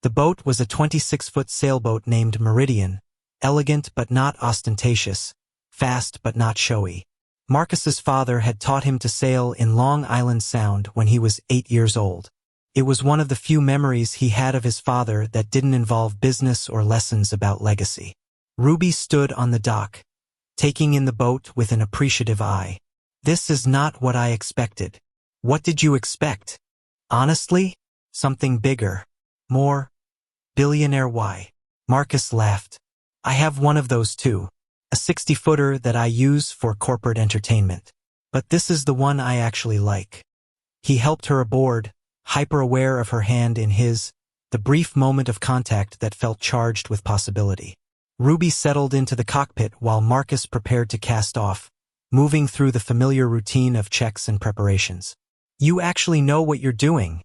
The boat was a 26-foot sailboat named Meridian, elegant but not ostentatious, fast but not showy. Marcus's father had taught him to sail in Long Island Sound when he was 8 years old. It was one of the few memories he had of his father that didn't involve business or lessons about legacy. Ruby stood on the dock, taking in the boat with an appreciative eye. This is not what I expected. What did you expect? Honestly? Something bigger. More. Billionaire why? Marcus laughed. I have one of those too. A 60-footer that I use for corporate entertainment. But this is the one I actually like. He helped her aboard, hyper-aware of her hand in his, the brief moment of contact that felt charged with possibility. Ruby settled into the cockpit while Marcus prepared to cast off, moving through the familiar routine of checks and preparations. You actually know what you're doing,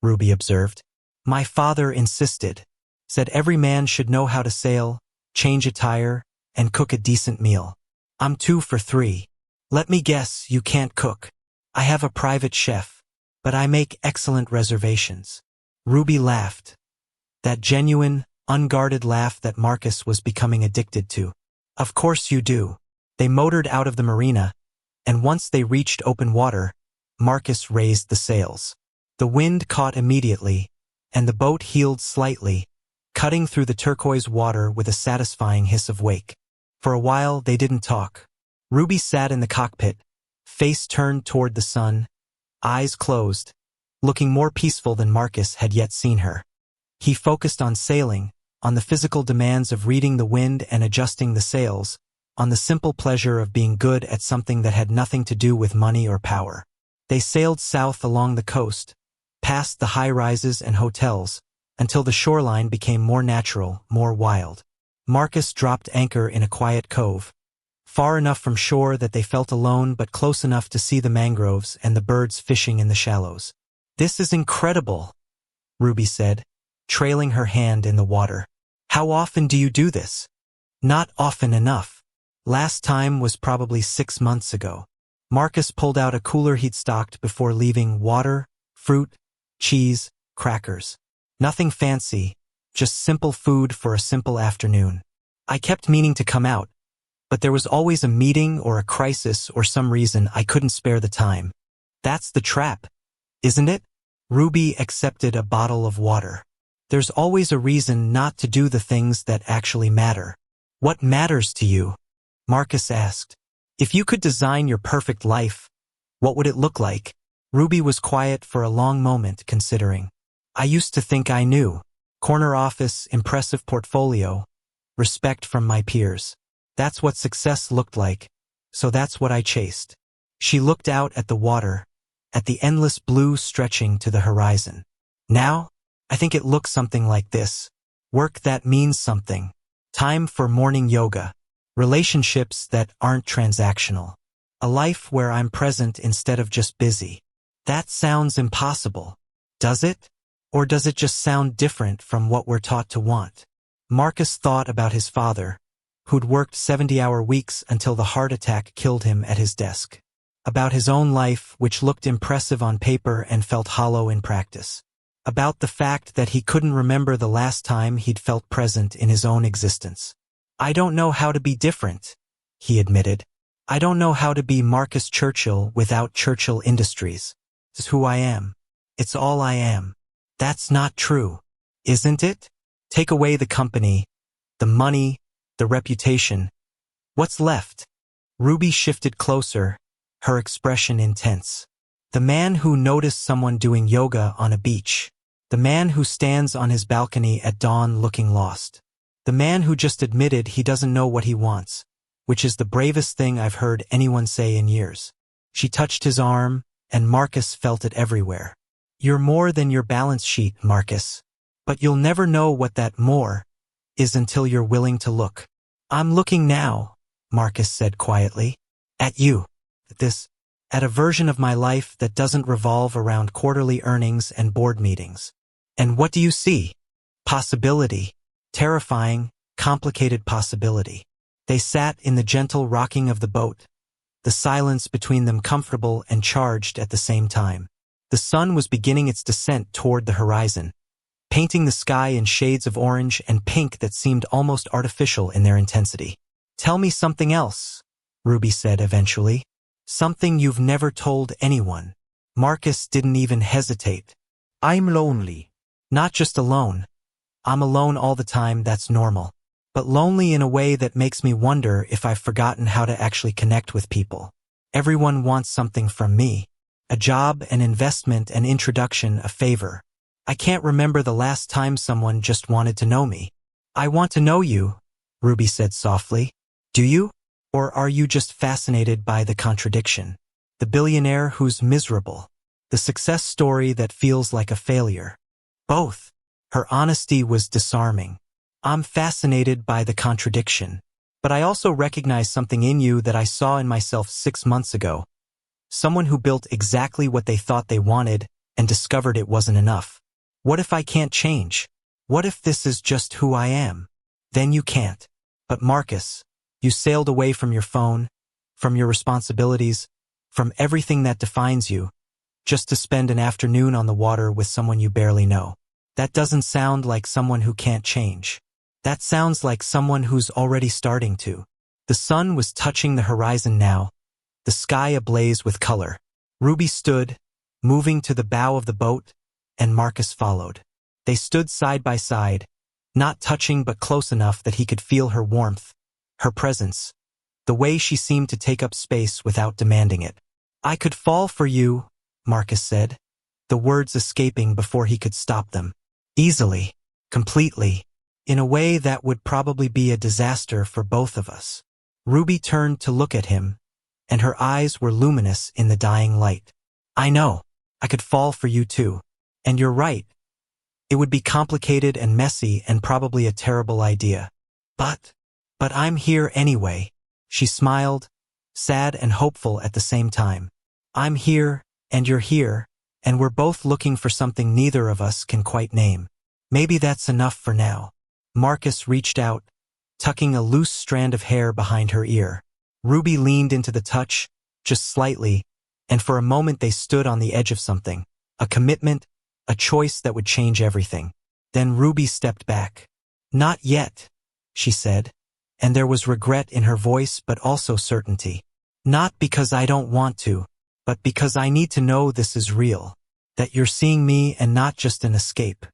Ruby observed. My father insisted. Said every man should know how to sail, change a tire, and cook a decent meal. I'm 2 for 3. Let me guess, you can't cook. I have a private chef, but I make excellent reservations. Ruby laughed. That genuine, unguarded laugh that Marcus was becoming addicted to. Of course you do. They motored out of the marina, and once they reached open water, Marcus raised the sails. The wind caught immediately, and the boat heeled slightly, cutting through the turquoise water with a satisfying hiss of wake. For a while, they didn't talk. Ruby sat in the cockpit, face turned toward the sun, eyes closed, looking more peaceful than Marcus had yet seen her. He focused on sailing, on the physical demands of reading the wind and adjusting the sails, on the simple pleasure of being good at something that had nothing to do with money or power. They sailed south along the coast, past the high-rises and hotels, until the shoreline became more natural, more wild. Marcus dropped anchor in a quiet cove, far enough from shore that they felt alone but close enough to see the mangroves and the birds fishing in the shallows. This is incredible, Ruby said, trailing her hand in the water. How often do you do this? Not often enough. Last time was probably 6 months ago. Marcus pulled out a cooler he'd stocked before leaving: water, fruit, cheese, crackers. Nothing fancy, just simple food for a simple afternoon. I kept meaning to come out, but there was always a meeting or a crisis or some reason I couldn't spare the time. That's the trap, isn't it? Ruby accepted a bottle of water. There's always a reason not to do the things that actually matter. What matters to you? Marcus asked. If you could design your perfect life, what would it look like? Ruby was quiet for a long moment, considering. I used to think I knew. Corner office, impressive portfolio, respect from my peers. That's what success looked like, so that's what I chased. She looked out at the water, at the endless blue stretching to the horizon. Now, I think it looks something like this. Work that means something. Time for morning yoga. Relationships that aren't transactional. A life where I'm present instead of just busy. That sounds impossible. Does it? Or does it just sound different from what we're taught to want? Marcus thought about his father, who'd worked 70-hour weeks until the heart attack killed him at his desk. About his own life, which looked impressive on paper and felt hollow in practice. About the fact that he couldn't remember the last time he'd felt present in his own existence. I don't know how to be different, he admitted. I don't know how to be Marcus Churchill without Churchill Industries. It's who I am. It's all I am. That's not true, isn't it? Take away the company, the money, the reputation. What's left? Ruby shifted closer, her expression intense. The man who noticed someone doing yoga on a beach. The man who stands on his balcony at dawn looking lost. The man who just admitted he doesn't know what he wants, which is the bravest thing I've heard anyone say in years. She touched his arm, and Marcus felt it everywhere. You're more than your balance sheet, Marcus. But you'll never know what that more is until you're willing to look. I'm looking now, Marcus said quietly. At you. At a version of my life that doesn't revolve around quarterly earnings and board meetings. And what do you see? Possibility. Terrifying, complicated possibility. They sat in the gentle rocking of the boat, the silence between them comfortable and charged at the same time. The sun was beginning its descent toward the horizon, painting the sky in shades of orange and pink that seemed almost artificial in their intensity. Tell me something else, Ruby said eventually. Something you've never told anyone. Marcus didn't even hesitate. I'm lonely. Not just alone. I'm alone all the time, that's normal. But lonely in a way that makes me wonder if I've forgotten how to actually connect with people. Everyone wants something from me. A job, an investment, an introduction, a favor. I can't remember the last time someone just wanted to know me. I want to know you, Ruby said softly. Do you? Or are you just fascinated by the contradiction? The billionaire who's miserable. The success story that feels like a failure. Both. Her honesty was disarming. I'm fascinated by the contradiction. But I also recognize something in you that I saw in myself 6 months ago. Someone who built exactly what they thought they wanted and discovered it wasn't enough. What if I can't change? What if this is just who I am? Then you can't. But Marcus, you sailed away from your phone, from your responsibilities, from everything that defines you, just to spend an afternoon on the water with someone you barely know. That doesn't sound like someone who can't change. That sounds like someone who's already starting to. The sun was touching the horizon now, the sky ablaze with color. Ruby stood, moving to the bow of the boat, and Marcus followed. They stood side by side, not touching but close enough that he could feel her warmth, her presence, the way she seemed to take up space without demanding it. I could fall for you, Marcus said, the words escaping before he could stop them. Easily, completely, in a way that would probably be a disaster for both of us. Ruby turned to look at him, and her eyes were luminous in the dying light. I know, I could fall for you too. And you're right. It would be complicated and messy and probably a terrible idea. But I'm here anyway. She smiled, sad and hopeful at the same time. I'm here, and you're here, and we're both looking for something neither of us can quite name. Maybe that's enough for now. Marcus reached out, tucking a loose strand of hair behind her ear. Ruby leaned into the touch, just slightly, and for a moment they stood on the edge of something. A commitment, a choice that would change everything. Then Ruby stepped back. Not yet, she said, and there was regret in her voice but also certainty. Not because I don't want to, but because I need to know this is real. That you're seeing me and not just an escape.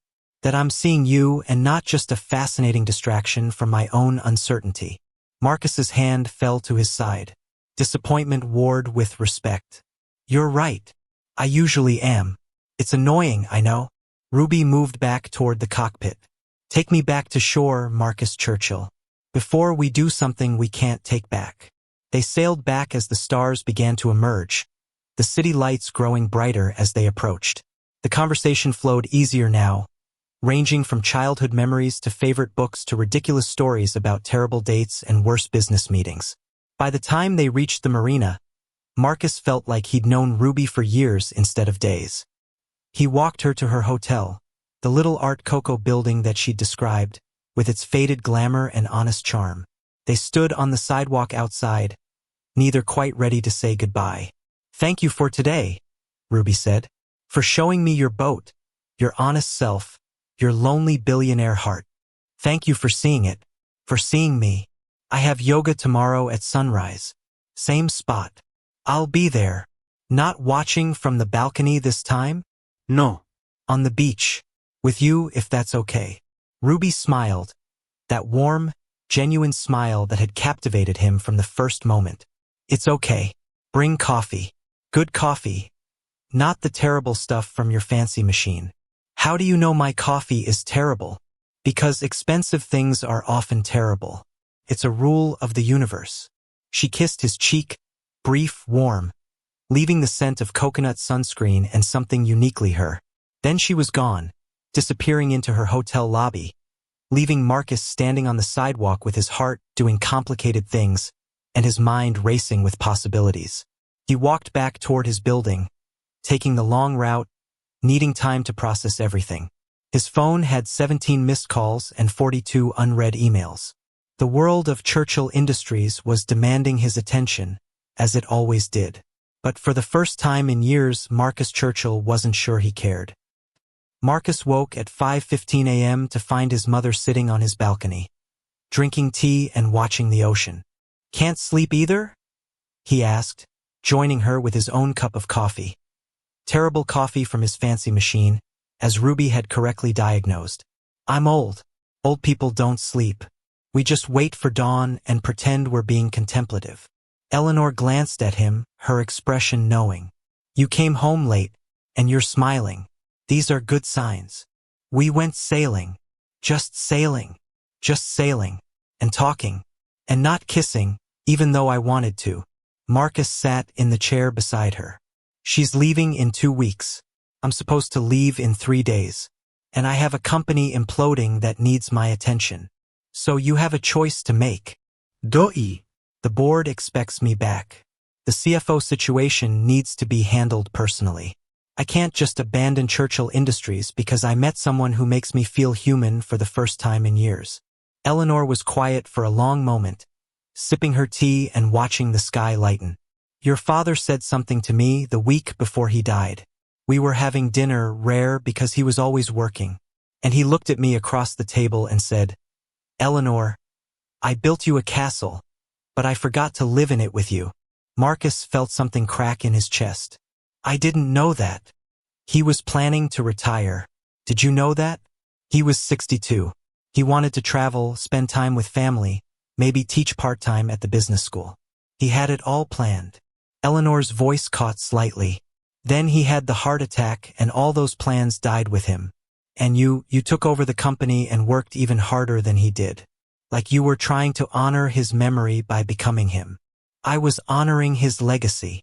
That I'm seeing you and not just a fascinating distraction from my own uncertainty. Marcus's hand fell to his side. Disappointment warred with respect. You're right. I usually am. It's annoying, I know. Ruby moved back toward the cockpit. Take me back to shore, Marcus Churchill. Before we do something we can't take back. They sailed back as the stars began to emerge, the city lights growing brighter as they approached. The conversation flowed easier now, ranging from childhood memories to favorite books to ridiculous stories about terrible dates and worse business meetings. By the time they reached the marina, Marcus felt like he'd known Ruby for years instead of days. He walked her to her hotel, the little Art Coco building that she'd described, with its faded glamour and honest charm. They stood on the sidewalk outside, neither quite ready to say goodbye. Thank you for today, Ruby said, for showing me your boat, your honest self, your lonely billionaire heart. Thank you for seeing it, for seeing me. I have yoga tomorrow at sunrise. Same spot. I'll be there. Not watching from the balcony this time? No. On the beach. With you if that's okay. Ruby smiled. That warm, genuine smile that had captivated him from the first moment. It's okay. Bring coffee. Good coffee. Not the terrible stuff from your fancy machine. How do you know my coffee is terrible? Because expensive things are often terrible. It's a rule of the universe. She kissed his cheek, brief, warm, leaving the scent of coconut sunscreen and something uniquely her. Then she was gone, disappearing into her hotel lobby, leaving Marcus standing on the sidewalk with his heart doing complicated things and his mind racing with possibilities. He walked back toward his building, taking the long route, needing time to process everything. His phone had 17 missed calls and 42 unread emails. The world of Churchill Industries was demanding his attention, as it always did. But for the first time in years, Marcus Churchill wasn't sure he cared. Marcus woke at 5:15 a.m. to find his mother sitting on his balcony, drinking tea and watching the ocean. "Can't sleep either?" he asked, joining her with his own cup of coffee. Terrible coffee from his fancy machine, as Ruby had correctly diagnosed. "I'm old. Old people don't sleep. We just wait for dawn and pretend we're being contemplative." Eleanor glanced at him, her expression knowing. "You came home late, and you're smiling. These are good signs. We went sailing, and talking, and not kissing, even though I wanted to." Marcus sat in the chair beside her. "She's leaving in 2 weeks. I'm supposed to leave in 3 days. And I have a company imploding that needs my attention. So you have a choice to make." "Doi. The board expects me back. The CFO situation needs to be handled personally. I can't just abandon Churchill Industries because I met someone who makes me feel human for the first time in years." Eleanor was quiet for a long moment, sipping her tea and watching the sky lighten. "Your father said something to me the week before he died. We were having dinner, rare because he was always working. And he looked at me across the table and said, 'Eleanor, I built you a castle, but I forgot to live in it with you.'" Marcus felt something crack in his chest. "I didn't know that. He was planning to retire. Did you know that? He was 62. He wanted to travel, spend time with family, maybe teach part-time at the business school. He had it all planned." Eleanor's voice caught slightly. "Then he had the heart attack and all those plans died with him. And you took over the company and worked even harder than he did. Like you were trying to honor his memory by becoming him." "I was honoring his legacy."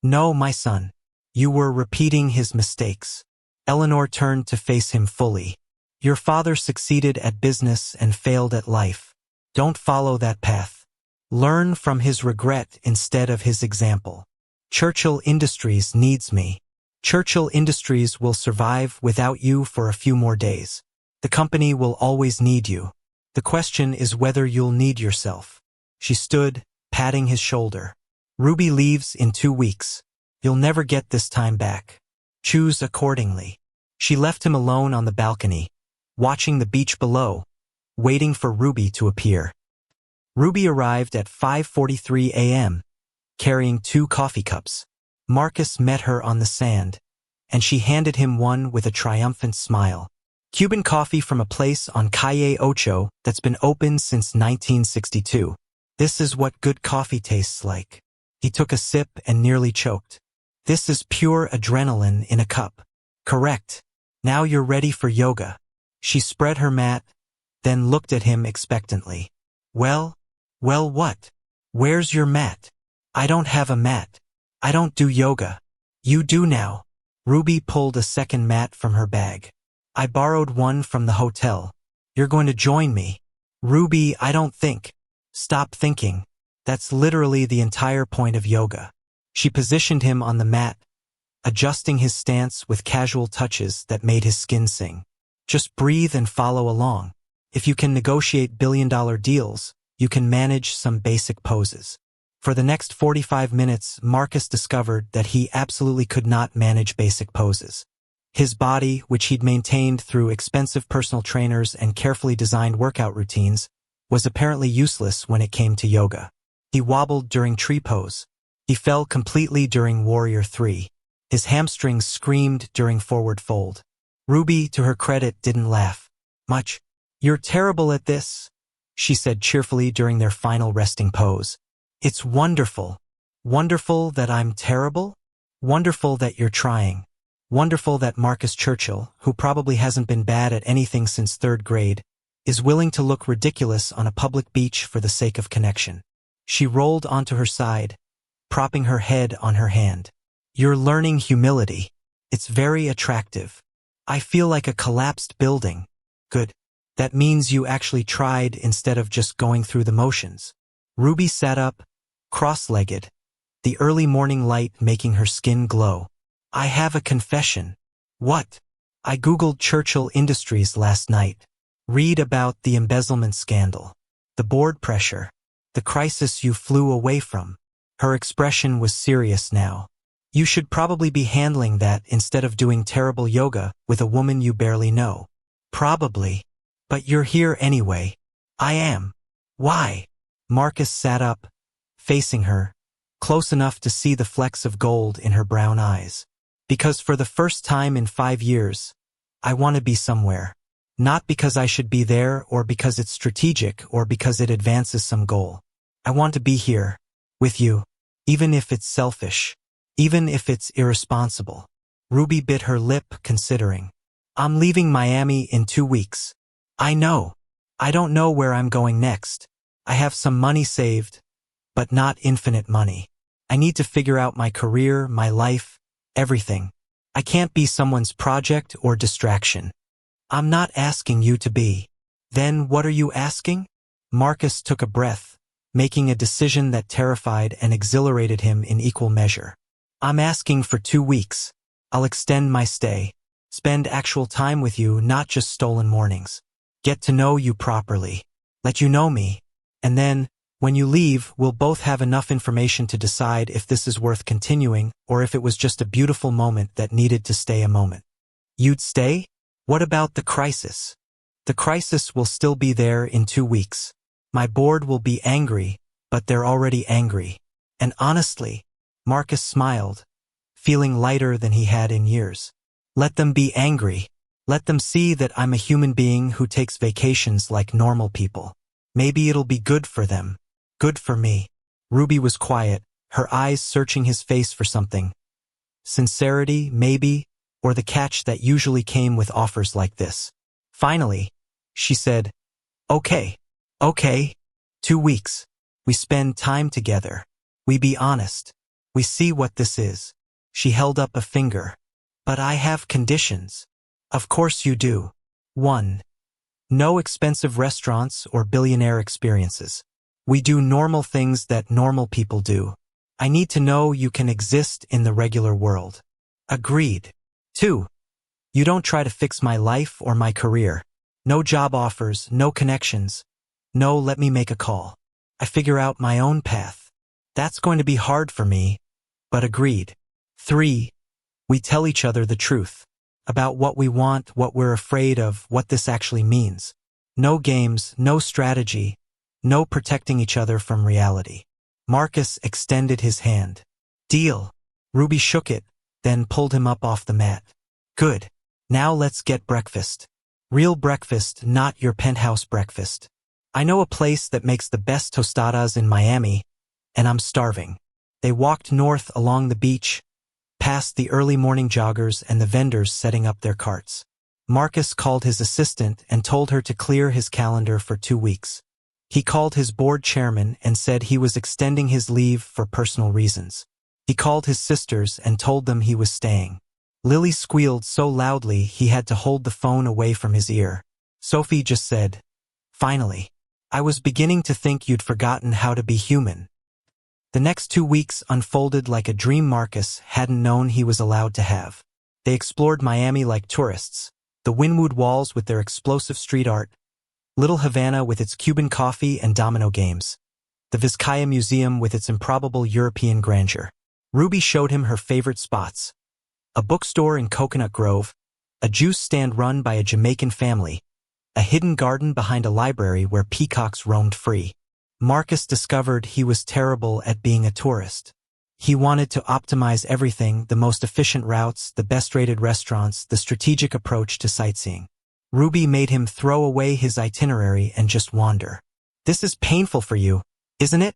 "No, my son. You were repeating his mistakes." Eleanor turned to face him fully. "Your father succeeded at business and failed at life. Don't follow that path. Learn from his regret instead of his example. Churchill Industries needs me. Churchill Industries will survive without you for a few more days. The company will always need you. The question is whether you'll need yourself." She stood, patting his shoulder. "Ruby leaves in 2 weeks. You'll never get this time back. Choose accordingly." She left him alone on the balcony, watching the beach below, waiting for Ruby to appear. Ruby arrived at 5:43 a.m., carrying 2 coffee cups. Marcus met her on the sand, and she handed him one with a triumphant smile. Cuban coffee from a place on Calle Ocho that's been open since 1962. "This is what good coffee tastes like." He took a sip and nearly choked. "This is pure adrenaline in a cup." "Correct. Now you're ready for yoga." She spread her mat, then looked at him expectantly. Well, what? Where's your mat?" "I don't have a mat. I don't do yoga." "You do now." Ruby pulled a second mat from her bag. "I borrowed one from the hotel. You're going to join me." "Ruby, I don't think." "Stop thinking. That's literally the entire point of yoga." She positioned him on the mat, adjusting his stance with casual touches that made his skin sing. "Just breathe and follow along. If you can negotiate billion-dollar deals, you can manage some basic poses." For the next 45 minutes, Marcus discovered that he absolutely could not manage basic poses. His body, which he'd maintained through expensive personal trainers and carefully designed workout routines, was apparently useless when it came to yoga. He wobbled during tree pose. He fell completely during Warrior 3. His hamstrings screamed during forward fold. Ruby, to her credit, didn't laugh much. "You're terrible at this," she said cheerfully during their final resting pose. "It's wonderful. Wonderful that I'm terrible? Wonderful that you're trying. Wonderful that Marcus Churchill, who probably hasn't been bad at anything since 3rd grade, is willing to look ridiculous on a public beach for the sake of connection." She rolled onto her side, propping her head on her hand. "You're learning humility. It's very attractive. I feel like a collapsed building." "Good. That means you actually tried instead of just going through the motions. Ruby sat up, cross-legged, the early morning light making her skin glow. I have a confession. What? I googled Churchill Industries last night. Read about the embezzlement scandal, the board pressure, the crisis you flew away from. Her expression was serious now. You should probably be handling that instead of doing terrible yoga with a woman you barely know. Probably. But you're here anyway. I am. Why? Marcus sat up, facing her, close enough to see the flecks of gold in her brown eyes. Because for the first time in 5 years, I want to be somewhere. Not because I should be there or because it's strategic or because it advances some goal. I want to be here, with you, even if it's selfish, even if it's irresponsible. Ruby bit her lip, considering. I'm leaving Miami in 2 weeks. I know. I don't know where I'm going next. I have some money saved, but not infinite money. I need to figure out my career, my life, everything. I can't be someone's project or distraction. I'm not asking you to be. Then what are you asking? Marcus took a breath, making a decision that terrified and exhilarated him in equal measure. I'm asking for 2 weeks. I'll extend my stay. Spend actual time with you, not just stolen mornings. Get to know you properly. Let you know me. And then, when you leave, we'll both have enough information to decide if this is worth continuing or if it was just a beautiful moment that needed to stay a moment. You'd stay? What about the crisis? The crisis will still be there in 2 weeks. My board will be angry, but they're already angry. And honestly, Marcus smiled, feeling lighter than he had in years. Let them be angry. Let them see that I'm a human being who takes vacations like normal people. Maybe it'll be good for them. Good for me. Ruby was quiet, her eyes searching his face for something. Sincerity, maybe, or the catch that usually came with offers like this. Finally, she said, Okay. 2 weeks. We spend time together. We be honest. We see what this is. She held up a finger. But I have conditions. Of course you do. 1. No expensive restaurants or billionaire experiences. We do normal things that normal people do. I need to know you can exist in the regular world. Agreed. 2. You don't try to fix my life or my career. No job offers, no connections. No, let me make a call. I figure out my own path. That's going to be hard for me, but agreed. 3. We tell each other the truth. About what we want, what we're afraid of, what this actually means. No games, no strategy, no protecting each other from reality. Marcus extended his hand. Deal. Ruby shook it, then pulled him up off the mat. Good. Now let's get breakfast. Real breakfast, not your penthouse breakfast. I know a place that makes the best tostadas in Miami, and I'm starving. They walked north along the beach, past the early morning joggers and the vendors setting up their carts. Marcus called his assistant and told her to clear his calendar for 2 weeks. He called his board chairman and said he was extending his leave for personal reasons. He called his sisters and told them he was staying. Lily squealed so loudly he had to hold the phone away from his ear. Sophie just said, Finally. I was beginning to think you'd forgotten how to be human. The next 2 weeks unfolded like a dream Marcus hadn't known he was allowed to have. They explored Miami like tourists, the Wynwood walls with their explosive street art, Little Havana with its Cuban coffee and domino games, the Vizcaya Museum with its improbable European grandeur. Ruby showed him her favorite spots: a bookstore in Coconut Grove, a juice stand run by a Jamaican family, a hidden garden behind a library where peacocks roamed free. Marcus discovered he was terrible at being a tourist. He wanted to optimize everything, the most efficient routes, the best-rated restaurants, the strategic approach to sightseeing. Ruby made him throw away his itinerary and just wander. This is painful for you, isn't it?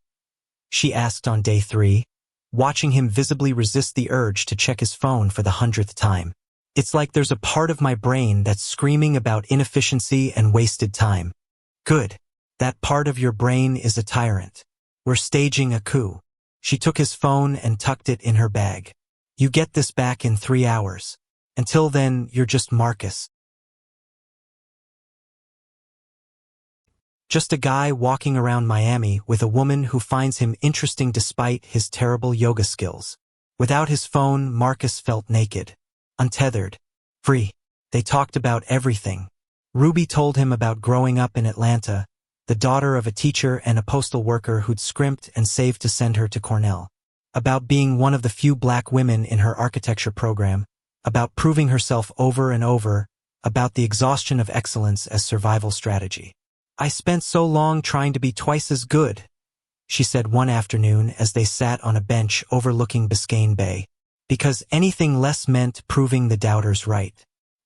She asked on day 3, watching him visibly resist the urge to check his phone for the 100th time. It's like there's a part of my brain that's screaming about inefficiency and wasted time. Good. That part of your brain is a tyrant. We're staging a coup. She took his phone and tucked it in her bag. You get this back in 3 hours. Until then, you're just Marcus. Just a guy walking around Miami with a woman who finds him interesting despite his terrible yoga skills. Without his phone, Marcus felt naked, untethered, free. They talked about everything. Ruby told him about growing up in Atlanta, the daughter of a teacher and a postal worker who'd scrimped and saved to send her to Cornell. About being one of the few black women in her architecture program, about proving herself over and over, about the exhaustion of excellence as survival strategy. "I spent so long trying to be twice as good," she said one afternoon as they sat on a bench overlooking Biscayne Bay, "because anything less meant proving the doubters right.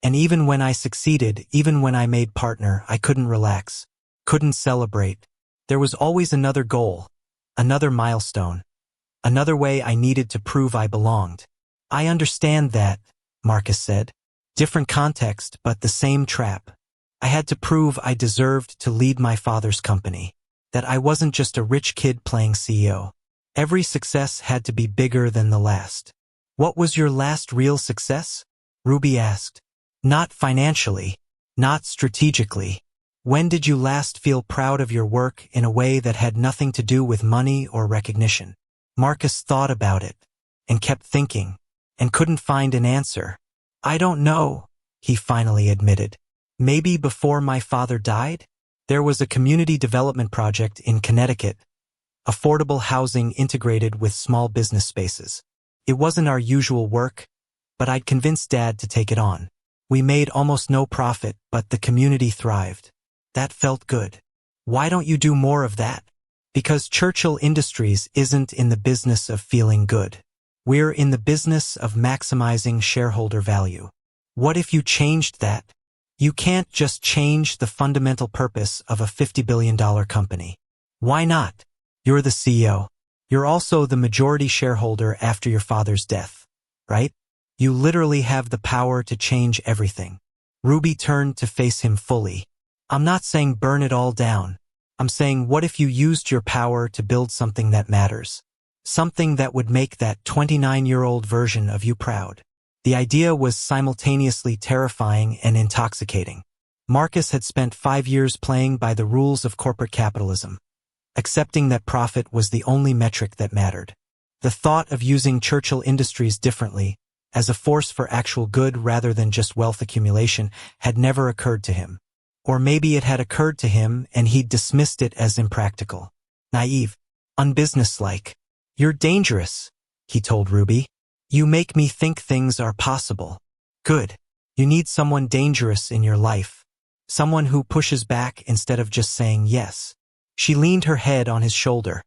And even when I succeeded, even when I made partner, I couldn't relax, couldn't celebrate. There was always another goal, another milestone, another way I needed to prove I belonged." "I understand that," Marcus said. "Different context, but the same trap. I had to prove I deserved to lead my father's company, that I wasn't just a rich kid playing CEO. Every success had to be bigger than the last." "What was your last real success?" Ruby asked. "Not financially, not strategically. When did you last feel proud of your work in a way that had nothing to do with money or recognition?" Marcus thought about it, and kept thinking, and couldn't find an answer. "I don't know," he finally admitted. "Maybe before my father died? There was a community development project in Connecticut, affordable housing integrated with small business spaces. It wasn't our usual work, but I'd convinced Dad to take it on. We made almost no profit, but the community thrived. That felt good. Why don't you do more of that?" "Because Churchill Industries isn't in the business of feeling good. We're in the business of maximizing shareholder value." "What if you changed that?" "You can't just change the fundamental purpose of a $50 billion company." "Why not? You're the CEO. You're also the majority shareholder after your father's death, right? You literally have the power to change everything." Ruby turned to face him fully. "I'm not saying burn it all down. I'm saying, what if you used your power to build something that matters? Something that would make that 29-year-old version of you proud." The idea was simultaneously terrifying and intoxicating. Marcus had spent 5 years playing by the rules of corporate capitalism, accepting that profit was the only metric that mattered. The thought of using Churchill Industries differently, as a force for actual good rather than just wealth accumulation, had never occurred to him. Or maybe it had occurred to him and he'd dismissed it as impractical, naive, unbusinesslike. "You're dangerous," he told Ruby. "You make me think things are possible." "Good. You need someone dangerous in your life. Someone who pushes back instead of just saying yes." She leaned her head on his shoulder,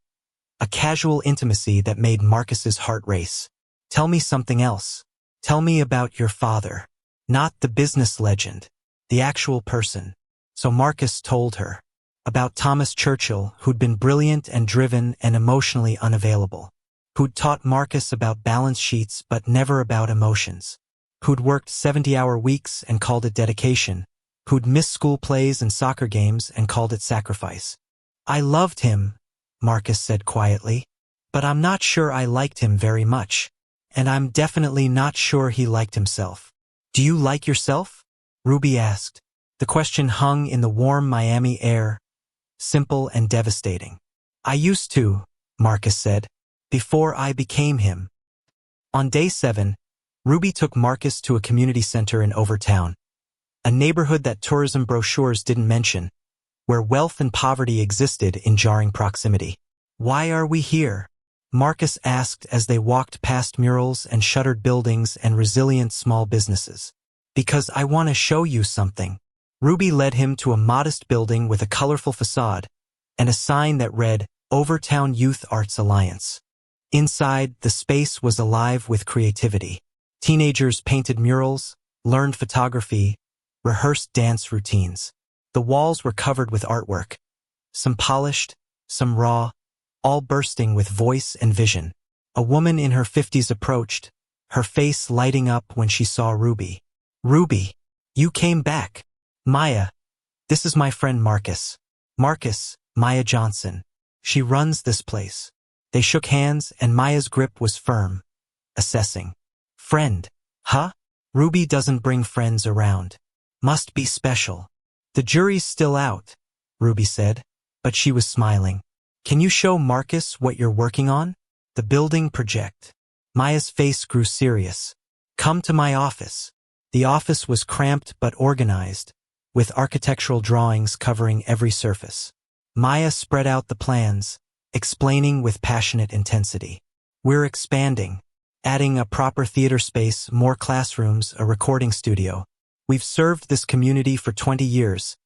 a casual intimacy that made Marcus's heart race. "Tell me something else. Tell me about your father. Not the business legend, the actual person." So Marcus told her about Thomas Churchill, who'd been brilliant and driven and emotionally unavailable, who'd taught Marcus about balance sheets but never about emotions, who'd worked 70-hour weeks and called it dedication, who'd missed school plays and soccer games and called it sacrifice. "I loved him," Marcus said quietly, "but I'm not sure I liked him very much. And I'm definitely not sure he liked himself." "Do you like yourself?" Ruby asked. The question hung in the warm Miami air, simple and devastating. "I used to," Marcus said, "before I became him." On day 7, Ruby took Marcus to a community center in Overtown, a neighborhood that tourism brochures didn't mention, where wealth and poverty existed in jarring proximity. "Why are we here?" Marcus asked as they walked past murals and shuttered buildings and resilient small businesses. "Because I want to show you something." Ruby led him to a modest building with a colorful facade and a sign that read, Overtown Youth Arts Alliance. Inside, the space was alive with creativity. Teenagers painted murals, learned photography, rehearsed dance routines. The walls were covered with artwork, some polished, some raw, all bursting with voice and vision. A woman in her 50s approached, her face lighting up when she saw Ruby. "Ruby, you came back." "Maya, this is my friend Marcus. Marcus, Maya Johnson. She runs this place." They shook hands and Maya's grip was firm, assessing. "Friend, huh? Ruby doesn't bring friends around. Must be special." "The jury's still out," Ruby said. but she was smiling. Can you show Marcus what you're working on? The building project. Maya's face grew serious. Come to my office. The office was cramped but organized, with architectural drawings covering every surface. Maya spread out the plans, explaining with passionate intensity. We're expanding, adding a proper theater space, more classrooms, a recording studio. We've served this community for 20 years,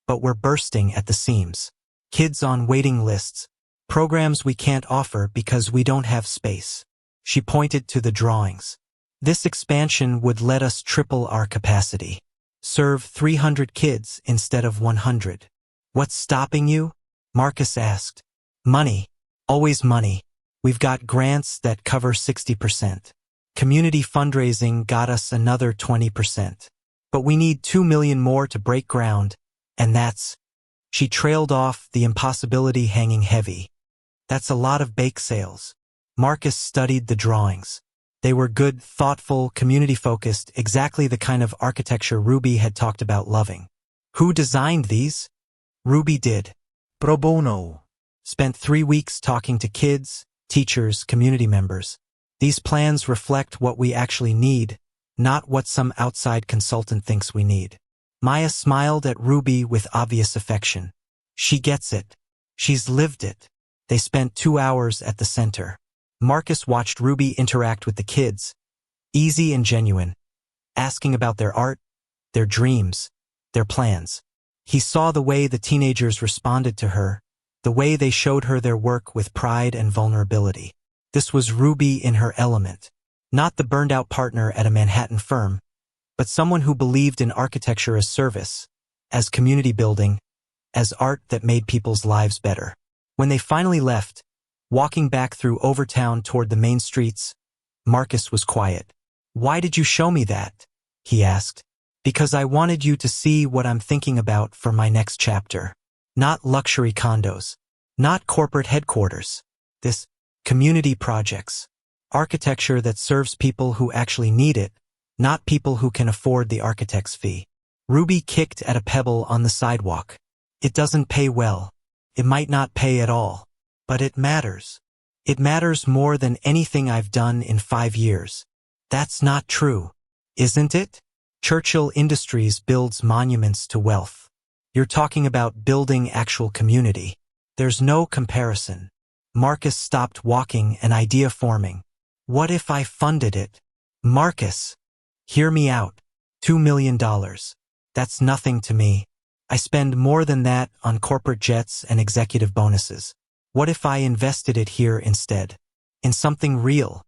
but we're bursting at the seams. Kids on waiting lists, programs we can't offer because we don't have space. She pointed to the drawings. This expansion would let us triple our capacity. Serve 300 kids instead of 100. What's stopping you? Marcus asked. Money. Always money. We've got grants that cover 60%. Community fundraising got us another 20%. But we need 2 million more to break ground, and that's... She trailed off, the impossibility hanging heavy. That's a lot of bake sales. Marcus studied the drawings. They were good, thoughtful, community-focused, exactly the kind of architecture Ruby had talked about loving. Who designed these? Ruby did. Pro bono. Spent 3 weeks talking to kids, teachers, community members. These plans reflect what we actually need, not what some outside consultant thinks we need. Maya smiled at Ruby with obvious affection. She gets it. She's lived it. They spent 2 hours at the center. Marcus watched Ruby interact with the kids, easy and genuine, asking about their art, their dreams, their plans. He saw the way the teenagers responded to her, the way they showed her their work with pride and vulnerability. This was Ruby in her element, not the burned-out partner at a Manhattan firm, but someone who believed in architecture as service, as community building, as art that made people's lives better. When they finally left, walking back through Overtown toward the main streets, Marcus was quiet. Why did you show me that? He asked. Because I wanted you to see what I'm thinking about for my next chapter. Not luxury condos. Not corporate headquarters. This community projects. Architecture that serves people who actually need it, not people who can afford the architect's fee. Ruby kicked at a pebble on the sidewalk. It doesn't pay well. It might not pay at all. But it matters. It matters more than anything I've done in 5 years. That's not true, isn't it? Churchill Industries builds monuments to wealth. You're talking about building actual community. There's no comparison. Marcus stopped walking, an idea forming. What if I funded it? Marcus, hear me out. $2 million. That's nothing to me. I spend more than that on corporate jets and executive bonuses. What if I invested it here instead? In something real?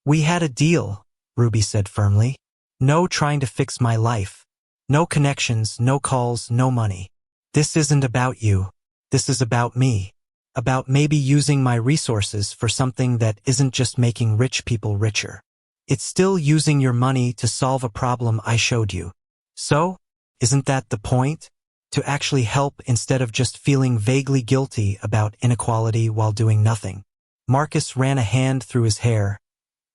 We had a deal, Ruby said firmly. No trying to fix my life. No connections, no calls, no money. This isn't about you. This is about me. About maybe using my resources for something that isn't just making rich people richer. It's still using your money to solve a problem I showed you. So, isn't that the point? To actually help instead of just feeling vaguely guilty about inequality while doing nothing. Marcus ran a hand through his hair,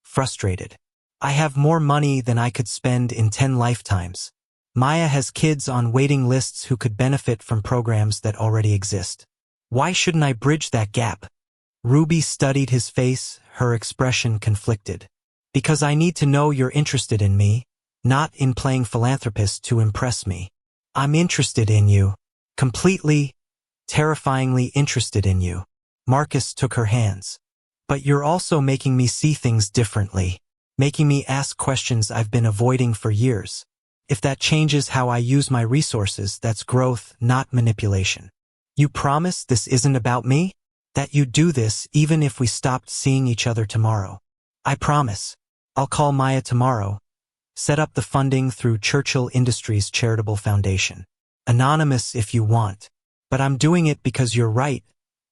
frustrated. I have more money than I could spend in 10 lifetimes. Maya has kids on waiting lists who could benefit from programs that already exist. Why shouldn't I bridge that gap? Ruby studied his face, her expression conflicted. Because I need to know you're interested in me, not in playing philanthropist to impress me. I'm interested in you. Completely, terrifyingly interested in you. Marcus took her hands. But you're also making me see things differently. Making me ask questions I've been avoiding for years. If that changes how I use my resources, that's growth, not manipulation. You promise this isn't about me? That you do this even if we stopped seeing each other tomorrow? I promise. I'll call Maya tomorrow. Set up the funding through Churchill Industries Charitable Foundation. Anonymous if you want. But I'm doing it because you're right.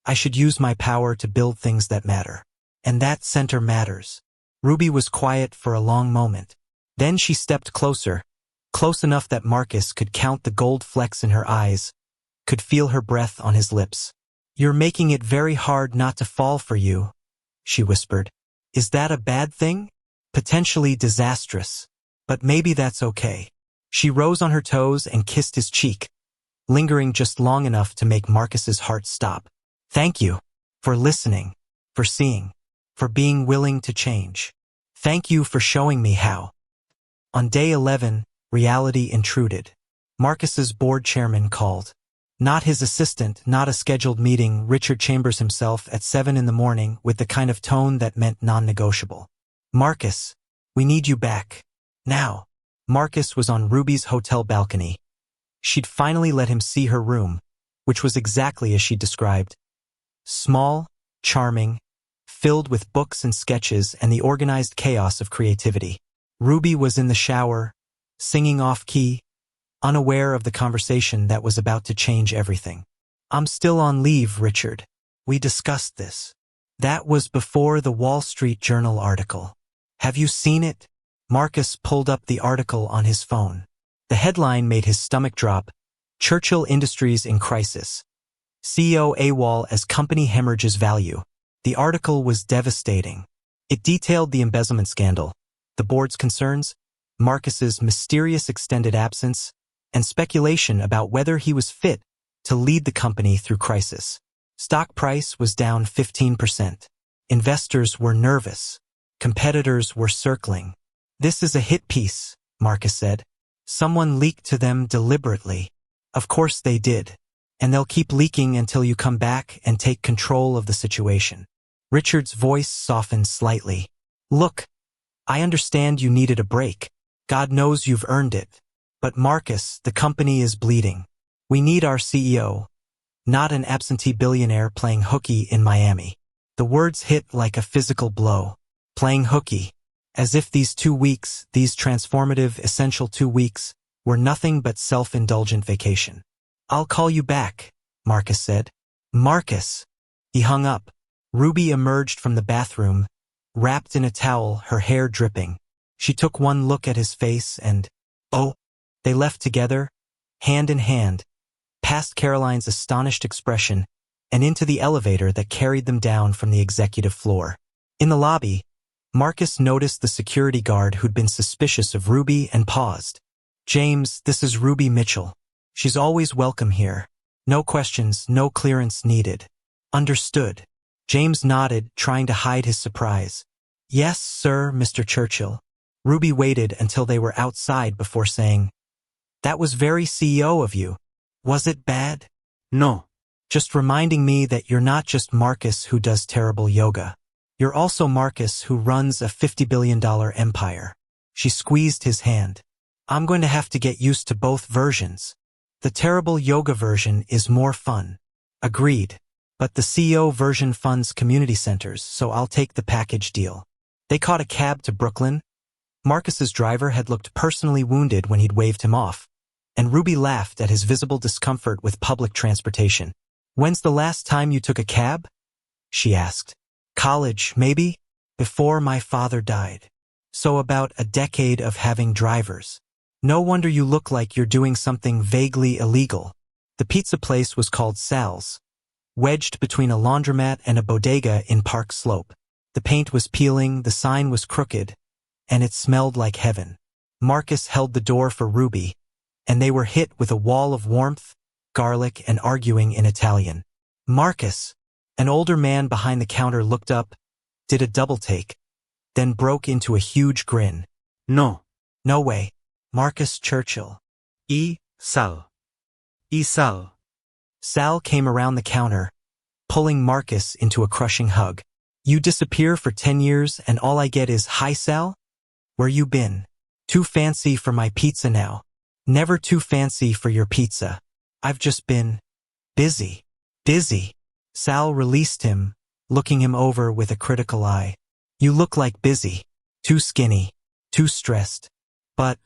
I should use my power to build things that matter. And that center matters. Ruby was quiet for a long moment. Then she stepped closer, close enough that Marcus could count the gold flecks in her eyes, could feel her breath on his lips. You're making it very hard not to fall for you, she whispered. Is that a bad thing? Potentially disastrous. But maybe that's okay. She rose on her toes and kissed his cheek. lingering just long enough to make Marcus's heart stop. Thank you for listening, for seeing, for being willing to change. Thank you for showing me how. On day 11, reality intruded. Marcus's board chairman called. Not his assistant, not a scheduled meeting, Richard Chambers himself at 7 in the morning with the kind of tone that meant non-negotiable. Marcus, we need you back. Now. Marcus was on Ruby's hotel balcony. She'd finally let him see her room, which was exactly as she described. Small, charming, filled with books and sketches and the organized chaos of creativity. Ruby was in the shower, singing off-key, unaware of the conversation that was about to change everything. I'm still on leave, Richard. We discussed this. That was before the Wall Street Journal article. Have you seen it? Marcus pulled up the article on his phone. The headline made his stomach drop. Churchill Industries in crisis. CEO AWOL as company hemorrhages value. The article was devastating. It detailed the embezzlement scandal, the board's concerns, Marcus's mysterious extended absence, and speculation about whether he was fit to lead the company through crisis. Stock price was down 15%. Investors were nervous. Competitors were circling. This is a hit piece, Marcus said. Someone leaked to them deliberately. Of course they did. And they'll keep leaking until you come back and take control of the situation. Richard's voice softened slightly. Look, I understand you needed a break. God knows you've earned it. But Marcus, the company is bleeding. We need our CEO, not an absentee billionaire playing hooky in Miami. The words hit like a physical blow. Playing hooky. As if these 2 weeks, these transformative, essential 2 weeks, were nothing but self-indulgent vacation. I'll call you back, Marcus said. Marcus! He hung up. Ruby emerged from the bathroom, wrapped in a towel, her hair dripping. She took one look at his face and, oh, they left together, hand in hand, past Caroline's astonished expression, and into the elevator that carried them down from the executive floor. In the lobby, Marcus noticed the security guard who'd been suspicious of Ruby and paused. James, this is Ruby Mitchell. She's always welcome here. No questions, no clearance needed. Understood. James nodded, trying to hide his surprise. Yes, sir, Mr. Churchill. Ruby waited until they were outside before saying, That was very CEO of you. Was it bad? No. Just reminding me that you're not just Marcus who does terrible yoga. You're also Marcus who runs a $50 billion empire. She squeezed his hand. I'm going to have to get used to both versions. The terrible yoga version is more fun. Agreed. But the CEO version funds community centers, so I'll take the package deal. They caught a cab to Brooklyn. Marcus's driver had looked personally wounded when he'd waved him off, and Ruby laughed at his visible discomfort with public transportation. When's the last time you took a cab? She asked. College, maybe? Before my father died. So about a decade of having drivers. No wonder you look like you're doing something vaguely illegal. The pizza place was called Sal's, wedged between a laundromat and a bodega in Park Slope. The paint was peeling, the sign was crooked, and it smelled like heaven. Marcus held the door for Ruby, and they were hit with a wall of warmth, garlic, and arguing in Italian. Marcus, an older man behind the counter, looked up, did a double take, then broke into a huge grin. No. No way. Marcus Churchill. Sal. Sal. Sal came around the counter, pulling Marcus into a crushing hug. You disappear for 10 years and all I get is, hi Sal? Where you been? Too fancy for my pizza now. Never too fancy for your pizza. I've just been busy. Busy. Sal released him, looking him over with a critical eye. You look like busy. Too skinny. Too stressed. But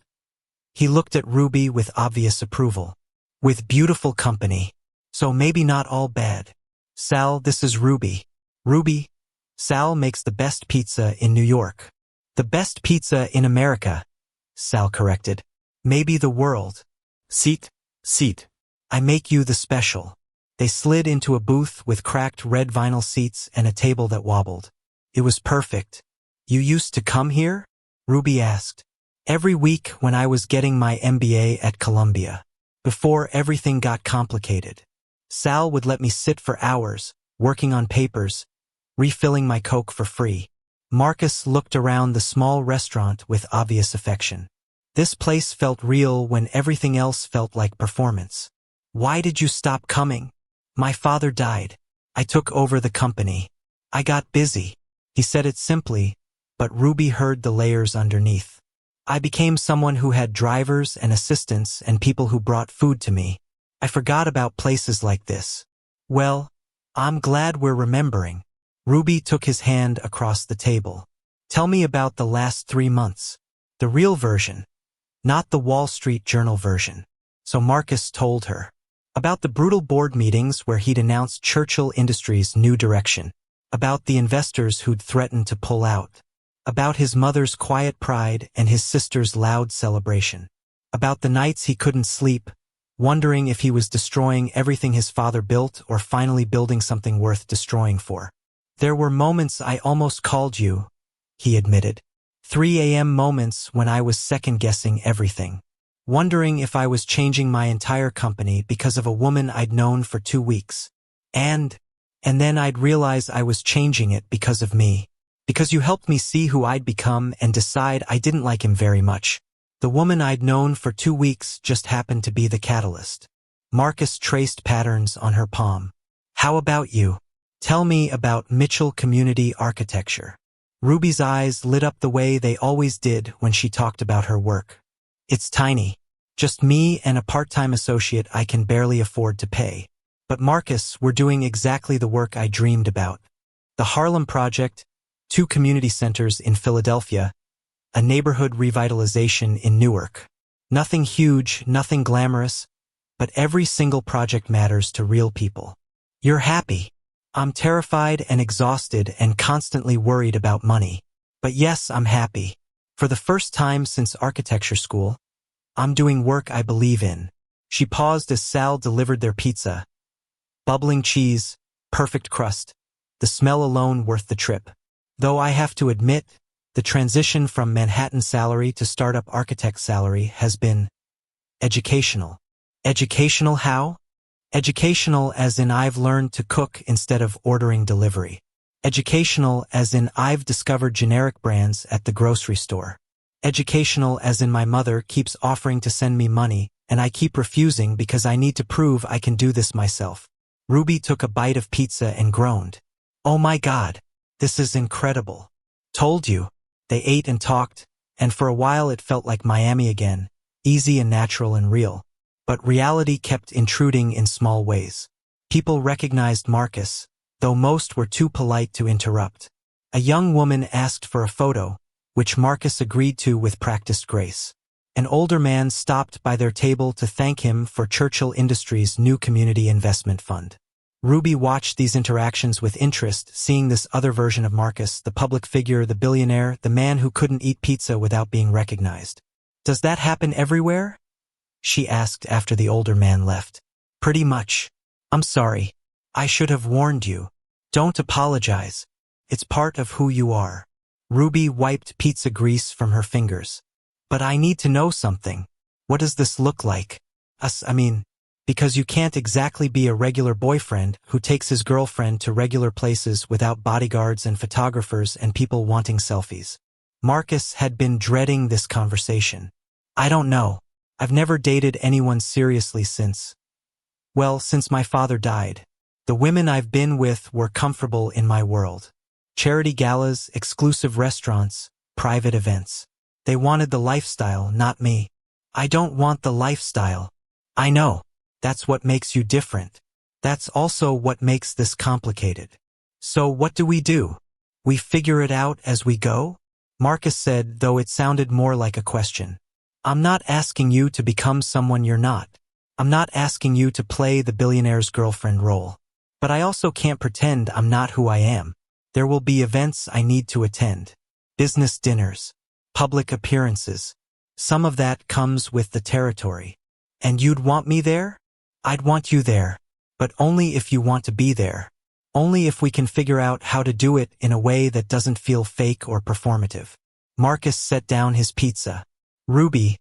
he looked at Ruby with obvious approval. With beautiful company. So maybe not all bad. Sal, this is Ruby. Ruby, Sal makes the best pizza in New York. The best pizza in America, Sal corrected. Maybe the world. Seat. I make you the special. They slid into a booth with cracked red vinyl seats and a table that wobbled. It was perfect. You used to come here? Ruby asked. Every week when I was getting my MBA at Columbia. before everything got complicated. Sal would let me sit for hours, working on papers, refilling my Coke for free. Marcus looked around the small restaurant with obvious affection. This place felt real when everything else felt like performance. Why did you stop coming? My father died. I took over the company. I got busy. He said it simply, but Ruby heard the layers underneath. I became someone who had drivers and assistants and people who brought food to me. I forgot about places like this. Well, I'm glad we're remembering. Ruby took his hand across the table. Tell me about the last 3 months. The real version, not the Wall Street Journal version. So Marcus told her about the brutal board meetings where he'd announced Churchill Industries' new direction, about the investors who'd threatened to pull out, about his mother's quiet pride and his sister's loud celebration, about the nights he couldn't sleep, wondering if he was destroying everything his father built or finally building something worth destroying for. There were moments I almost called you, he admitted. 3 a.m. moments when I was second-guessing everything, wondering if I was changing my entire company because of a woman I'd known for 2 weeks. And then I'd realize I was changing it because of me. Because you helped me see who I'd become and decide I didn't like him very much. The woman I'd known for 2 weeks just happened to be the catalyst. Marcus traced patterns on her palm. How about you? Tell me about Mitchell Community Architecture. Ruby's eyes lit up the way they always did when she talked about her work. It's tiny. Just me and a part-time associate I can barely afford to pay. But Marcus, we're doing exactly the work I dreamed about. The Harlem Project, 2 community centers in Philadelphia, a neighborhood revitalization in Newark. Nothing huge, nothing glamorous, but every single project matters to real people. You're happy. I'm terrified and exhausted and constantly worried about money. But yes, I'm happy. For the first time since architecture school, I'm doing work I believe in. She paused as Sal delivered their pizza. Bubbling cheese, perfect crust, the smell alone worth the trip. Though I have to admit, the transition from Manhattan salary to startup architect salary has been educational. Educational how? Educational as in I've learned to cook instead of ordering delivery. Educational as in I've discovered generic brands at the grocery store. Educational as in my mother keeps offering to send me money, and I keep refusing because I need to prove I can do this myself. Ruby took a bite of pizza and groaned. Oh my God, this is incredible. Told you. They ate and talked, and for a while it felt like Miami again, easy and natural and real. But reality kept intruding in small ways. People recognized Marcus, though most were too polite to interrupt. A young woman asked for a photo, which Marcus agreed to with practiced grace. An older man stopped by their table to thank him for Churchill Industries' new community investment fund. Ruby watched these interactions with interest, seeing this other version of Marcus, the public figure, the billionaire, the man who couldn't eat pizza without being recognized. Does that happen everywhere? She asked after the older man left. Pretty much. I'm sorry. I should have warned you. Don't apologize. It's part of who you are. Ruby wiped pizza grease from her fingers. But I need to know something. What does this look like? Because you can't exactly be a regular boyfriend who takes his girlfriend to regular places without bodyguards and photographers and people wanting selfies. Marcus had been dreading this conversation. I don't know. I've never dated anyone seriously since my father died. The women I've been with were comfortable in my world. Charity galas, exclusive restaurants, private events. They wanted the lifestyle, not me. I don't want the lifestyle. I know. That's what makes you different. That's also what makes this complicated. So what do? We figure it out as we go? Marcus said, though it sounded more like a question. I'm not asking you to become someone you're not. I'm not asking you to play the billionaire's girlfriend role. But I also can't pretend I'm not who I am. There will be events I need to attend. Business dinners. Public appearances. Some of that comes with the territory. And you'd want me there? I'd want you there. But only if you want to be there. Only if we can figure out how to do it in a way that doesn't feel fake or performative. Marcus set down his pizza. Ruby,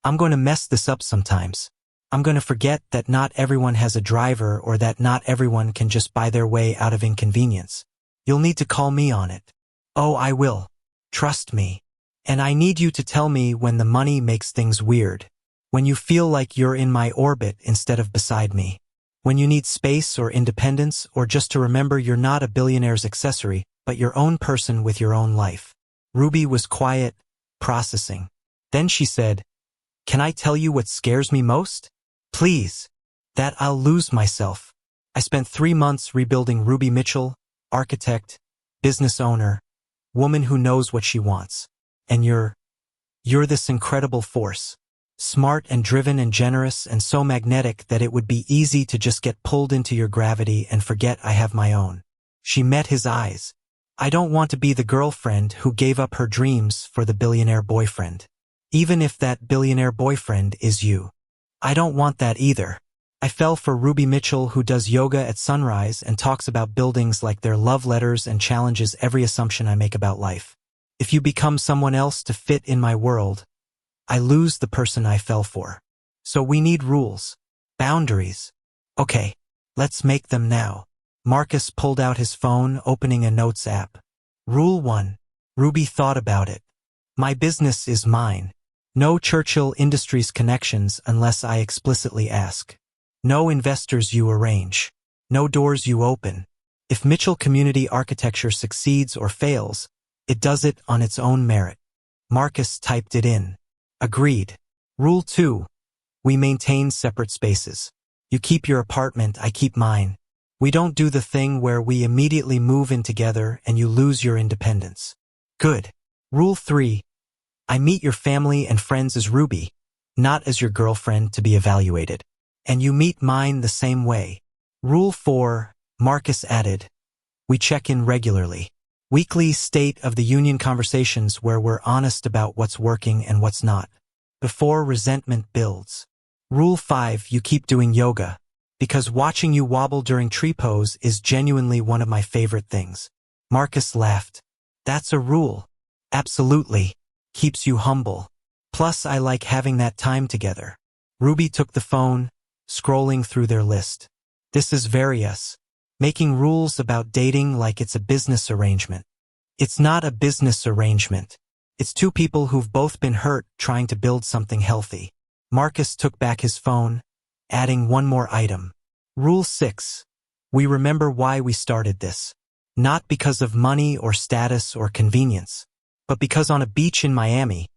I'm going to mess this up sometimes. I'm going to forget that not everyone has a driver or that not everyone can just buy their way out of inconvenience. You'll need to call me on it. Oh, I will. Trust me. And I need you to tell me when the money makes things weird. When you feel like you're in my orbit instead of beside me. When you need space or independence or just to remember you're not a billionaire's accessory, but your own person with your own life. Ruby was quiet, processing. Then she said, "Can I tell you what scares me most? Please. That I'll lose myself. I spent 3 months rebuilding Ruby Mitchell, architect, business owner, woman who knows what she wants. And you're this incredible force. Smart and driven and generous and so magnetic that it would be easy to just get pulled into your gravity and forget I have my own." She met his eyes. "I don't want to be the girlfriend who gave up her dreams for the billionaire boyfriend. Even if that billionaire boyfriend is you. I don't want that either." I fell for Ruby Mitchell, who does yoga at sunrise and talks about buildings like their love letters and challenges every assumption I make about life. If you become someone else to fit in my world, I lose the person I fell for. So we need rules. Boundaries. Okay, let's make them now. Marcus pulled out his phone, opening a notes app. Rule 1. Ruby thought about it. My business is mine. No Churchill Industries connections unless I explicitly ask. No investors you arrange. No doors you open. If Mitchell Community Architecture succeeds or fails, it does it on its own merit. Marcus typed it in. Agreed. Rule 2. We maintain separate spaces. You keep your apartment, I keep mine. We don't do the thing where we immediately move in together and you lose your independence. Good. Rule 3. I meet your family and friends as Ruby, not as your girlfriend to be evaluated. And you meet mine the same way. Rule 4, Marcus added. We check in regularly. Weekly State of the Union conversations where we're honest about what's working and what's not. Before resentment builds. Rule 5, you keep doing yoga. Because watching you wobble during tree pose is genuinely one of my favorite things. Marcus laughed. That's a rule. Absolutely. Keeps you humble. Plus I like having that time together. Ruby took the phone, scrolling through their list. This is very us. Making rules about dating like it's a business arrangement. It's not a business arrangement. It's two people who've both been hurt trying to build something healthy. Marcus took back his phone, adding one more item. Rule 6. We remember why we started this. Not because of money or status or convenience, but because on a beach in Miami,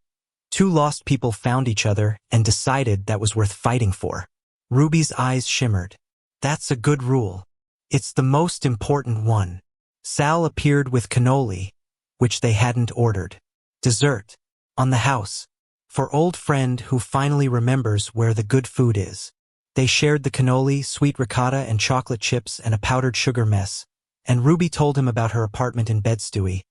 two lost people found each other and decided that was worth fighting for. Ruby's eyes shimmered. That's a good rule. It's the most important one. Sal appeared with cannoli, which they hadn't ordered. Dessert. On the house. For old friend who finally remembers where the good food is. They shared the cannoli, sweet ricotta and chocolate chips and a powdered sugar mess, and Ruby told him about her apartment in Bed-Stuy,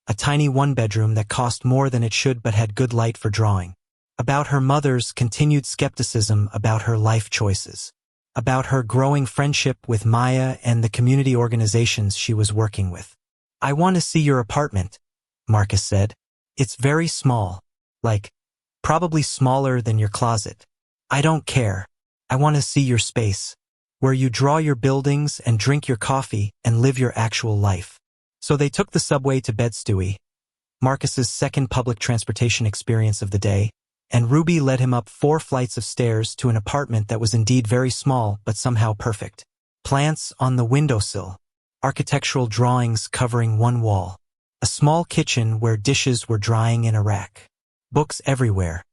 a tiny one-bedroom that cost more than it should but had good light for drawing. About her mother's continued skepticism about her life choices. About her growing friendship with Maya and the community organizations she was working with. I want to see your apartment, Marcus said. It's very small. Like, probably smaller than your closet. I don't care. I want to see your space. Where you draw your buildings and drink your coffee and live your actual life. So they took the subway to Bed-Stuy, Marcus's second public transportation experience of the day, and Ruby led him up 4 flights of stairs to an apartment that was indeed very small but somehow perfect. Plants on the windowsill. Architectural drawings covering one wall. A small kitchen where dishes were drying in a rack. Books everywhere.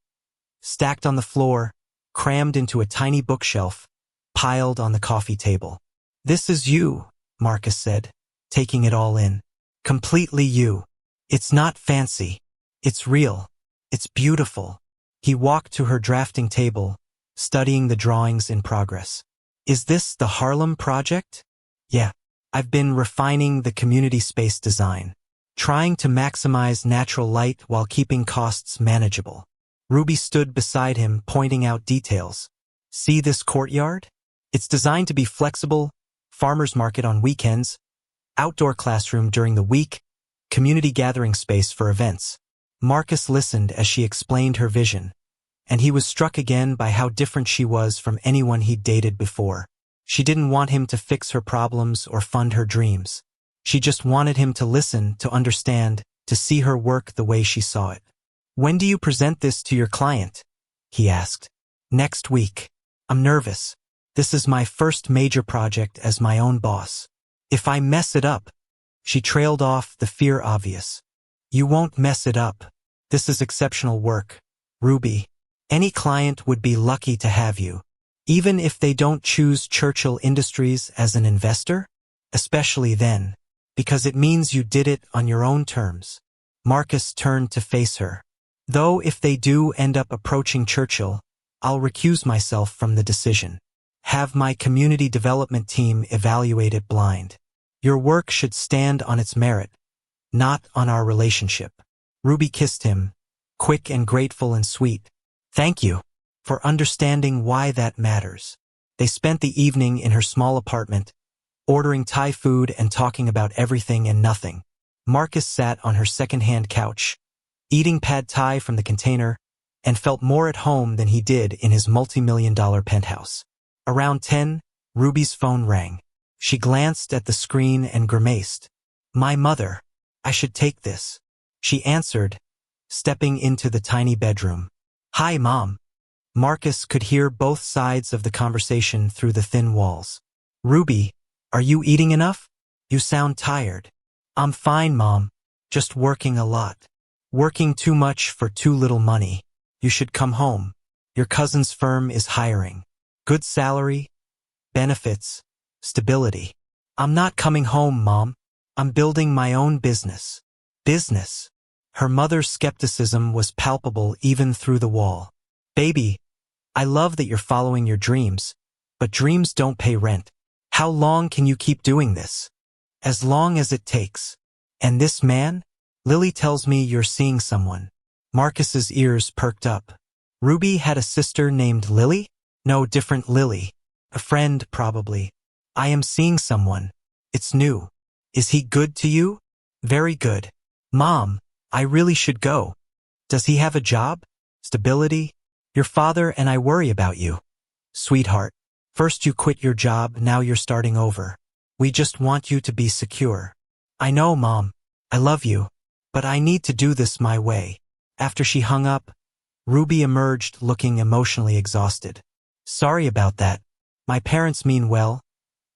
Stacked on the floor, crammed into a tiny bookshelf, piled on the coffee table. This is you, Marcus said, taking it all in. Completely you. It's not fancy. It's real. It's beautiful. He walked to her drafting table, studying the drawings in progress. Is this the Harlem project? Yeah. I've been refining the community space design. Trying to maximize natural light while keeping costs manageable. Ruby stood beside him, pointing out details. See this courtyard? It's designed to be flexible, farmer's market on weekends, outdoor classroom during the week, community gathering space for events. Marcus listened as she explained her vision. and he was struck again by how different she was from anyone he'd dated before. She didn't want him to fix her problems or fund her dreams. She just wanted him to listen, to understand, to see her work the way she saw it. "When do you present this to your client?" he asked. "Next week. I'm nervous. This is my first major project as my own boss. If I mess it up..." She trailed off, the fear obvious. "You won't mess it up. This is exceptional work, Ruby. Any client would be lucky to have you. Even if they don't choose Churchill Industries as an investor? Especially then. Because it means you did it on your own terms." Marcus turned to face her. "Though if they do end up approaching Churchill, I'll recuse myself from the decision. Have my community development team evaluate it blind. Your work should stand on its merit, not on our relationship." Ruby kissed him, quick and grateful and sweet. "Thank you for understanding why that matters." They spent the evening in her small apartment, ordering Thai food and talking about everything and nothing. Marcus sat on her second-hand couch, eating pad thai from the container, and felt more at home than he did in his multi-million-dollar penthouse. Around 10, Ruby's phone rang. She glanced at the screen and grimaced. "My mother. I should take this." She answered, stepping into the tiny bedroom. "Hi, Mom." Marcus could hear both sides of the conversation through the thin walls. "Ruby, are you eating enough? You sound tired." "I'm fine, Mom. Just working a lot. Working too much for too little money. You should come home. Your cousin's firm is hiring. Good salary, benefits, stability." "I'm not coming home, Mom. I'm building my own business." "Business?" Her mother's skepticism was palpable even through the wall. "Baby, I love that you're following your dreams, but dreams don't pay rent. How long can you keep doing this?" "As long as it takes." "And this man? Lily tells me you're seeing someone." Marcus's ears perked up. Ruby had a sister named Lily? No, different Lily. A friend, probably. "I am seeing someone. It's new." "Is he good to you?" "Very good." "Mom, I really should go." "Does he have a job? Stability? Your father and I worry about you." "Sweetheart, first you quit your job, now you're starting over. We just want you to be secure." "I know, Mom. I love you. But I need to do this my way." After she hung up, Ruby emerged looking emotionally exhausted. "Sorry about that. My parents mean well,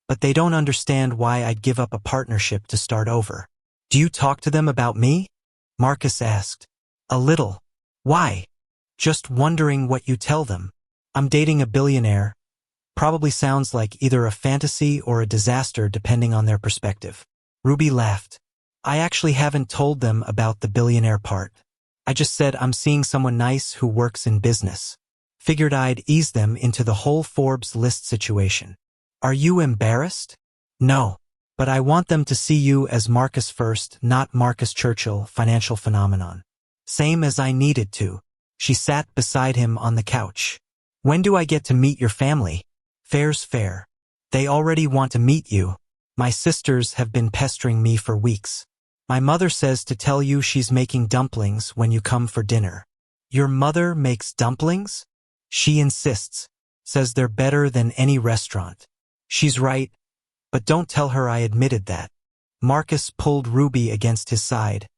but they don't understand why I'd give up a partnership to start over." "Do you talk to them about me?" Marcus asked. "A little." "Why?" "Just wondering what you tell them. I'm dating a billionaire." Probably sounds like either a fantasy or a disaster depending on their perspective. Ruby laughed. "I actually haven't told them about the billionaire part. I just said I'm seeing someone nice who works in business. Figured I'd ease them into the whole Forbes list situation." "Are you embarrassed?" "No. But I want them to see you as Marcus first, not Marcus Churchill, financial phenomenon. Same as I needed to." She sat beside him on the couch. "When do I get to meet your family?" "Fair's fair. They already want to meet you. My sisters have been pestering me for weeks. My mother says to tell you she's making dumplings when you come for dinner." "Your mother makes dumplings?" "She insists. Says they're better than any restaurant." "She's right, but don't tell her I admitted that." Marcus pulled Ruby against his side,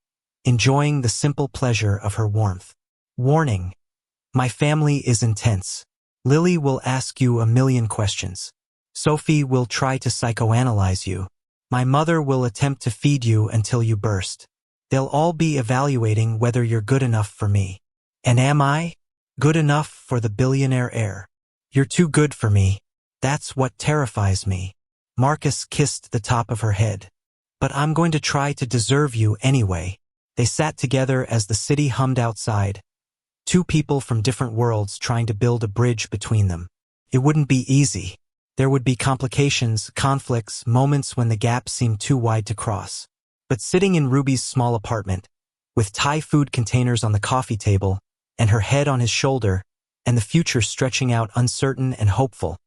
enjoying the simple pleasure of her warmth. "Warning. My family is intense. Lily will ask you a million questions. Sophie will try to psychoanalyze you. My mother will attempt to feed you until you burst. They'll all be evaluating whether you're good enough for me." "And am I good enough for the billionaire heir?" "You're too good for me. That's what terrifies me." Marcus kissed the top of her head. "But I'm going to try to deserve you anyway." They sat together as the city hummed outside, two people from different worlds trying to build a bridge between them. It wouldn't be easy. There would be complications, conflicts, moments when the gap seemed too wide to cross. But sitting in Ruby's small apartment, with Thai food containers on the coffee table, and her head on his shoulder, and the future stretching out uncertain and hopeful,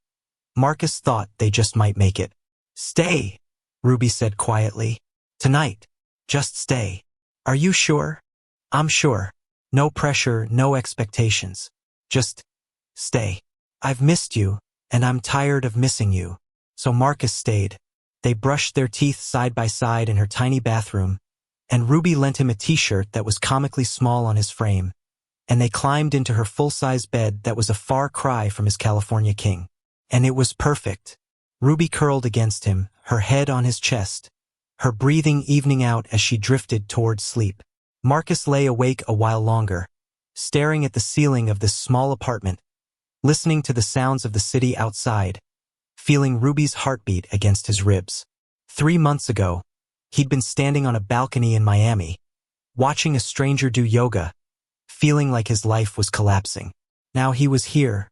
Marcus thought they just might make it. "Stay," Ruby said quietly. "Tonight. Just stay." "Are you sure?" "I'm sure. No pressure, no expectations." Just stay. I've missed you, and I'm tired of missing you. So Marcus stayed. They brushed their teeth side by side in her tiny bathroom, and Ruby lent him a t-shirt that was comically small on his frame, and they climbed into her full-size bed that was a far cry from his California king. And it was perfect. Ruby curled against him, her head on his chest, her breathing evening out as she drifted toward sleep. Marcus lay awake a while longer, staring at the ceiling of this small apartment, listening to the sounds of the city outside, feeling Ruby's heartbeat against his ribs. 3 months ago, he'd been standing on a balcony in Miami, watching a stranger do yoga, feeling like his life was collapsing. Now he was here,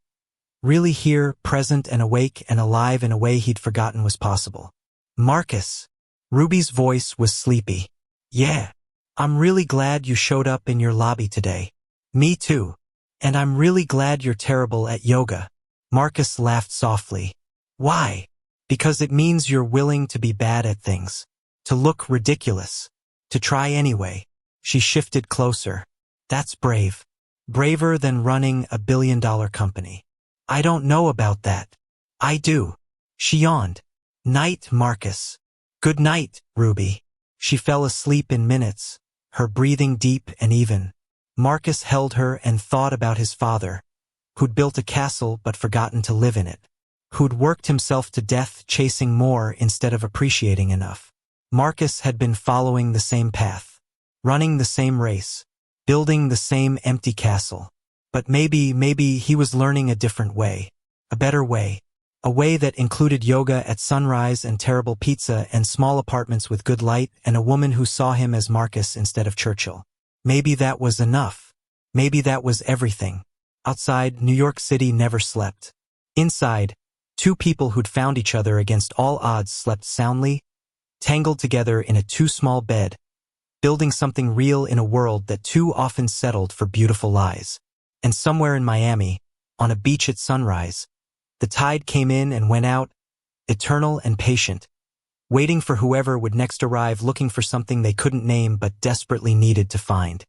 really here, present and awake and alive in a way he'd forgotten was possible. Marcus. Ruby's voice was sleepy. Yeah. I'm really glad you showed up in your lobby today. Me too. And I'm really glad you're terrible at yoga. Marcus laughed softly. Why? Because it means you're willing to be bad at things. To look ridiculous. To try anyway. She shifted closer. That's brave. Braver than running a billion-dollar company. I don't know about that. I do. She yawned. Night, Marcus. Good night, Ruby. She fell asleep in minutes, her breathing deep and even. Marcus held her and thought about his father, who'd built a castle but forgotten to live in it, who'd worked himself to death chasing more instead of appreciating enough. Marcus had been following the same path, running the same race, building the same empty castle. But maybe he was learning a different way, a better way, a way that included yoga at sunrise and terrible pizza and small apartments with good light and a woman who saw him as Marcus instead of Churchill. Maybe that was enough. Maybe that was everything. Outside, New York City never slept. Inside, two people who'd found each other against all odds slept soundly, tangled together in a too-small bed, building something real in a world that too often settled for beautiful lies. And somewhere in Miami, on a beach at sunrise, the tide came in and went out, eternal and patient, waiting for whoever would next arrive looking for something they couldn't name but desperately needed to find.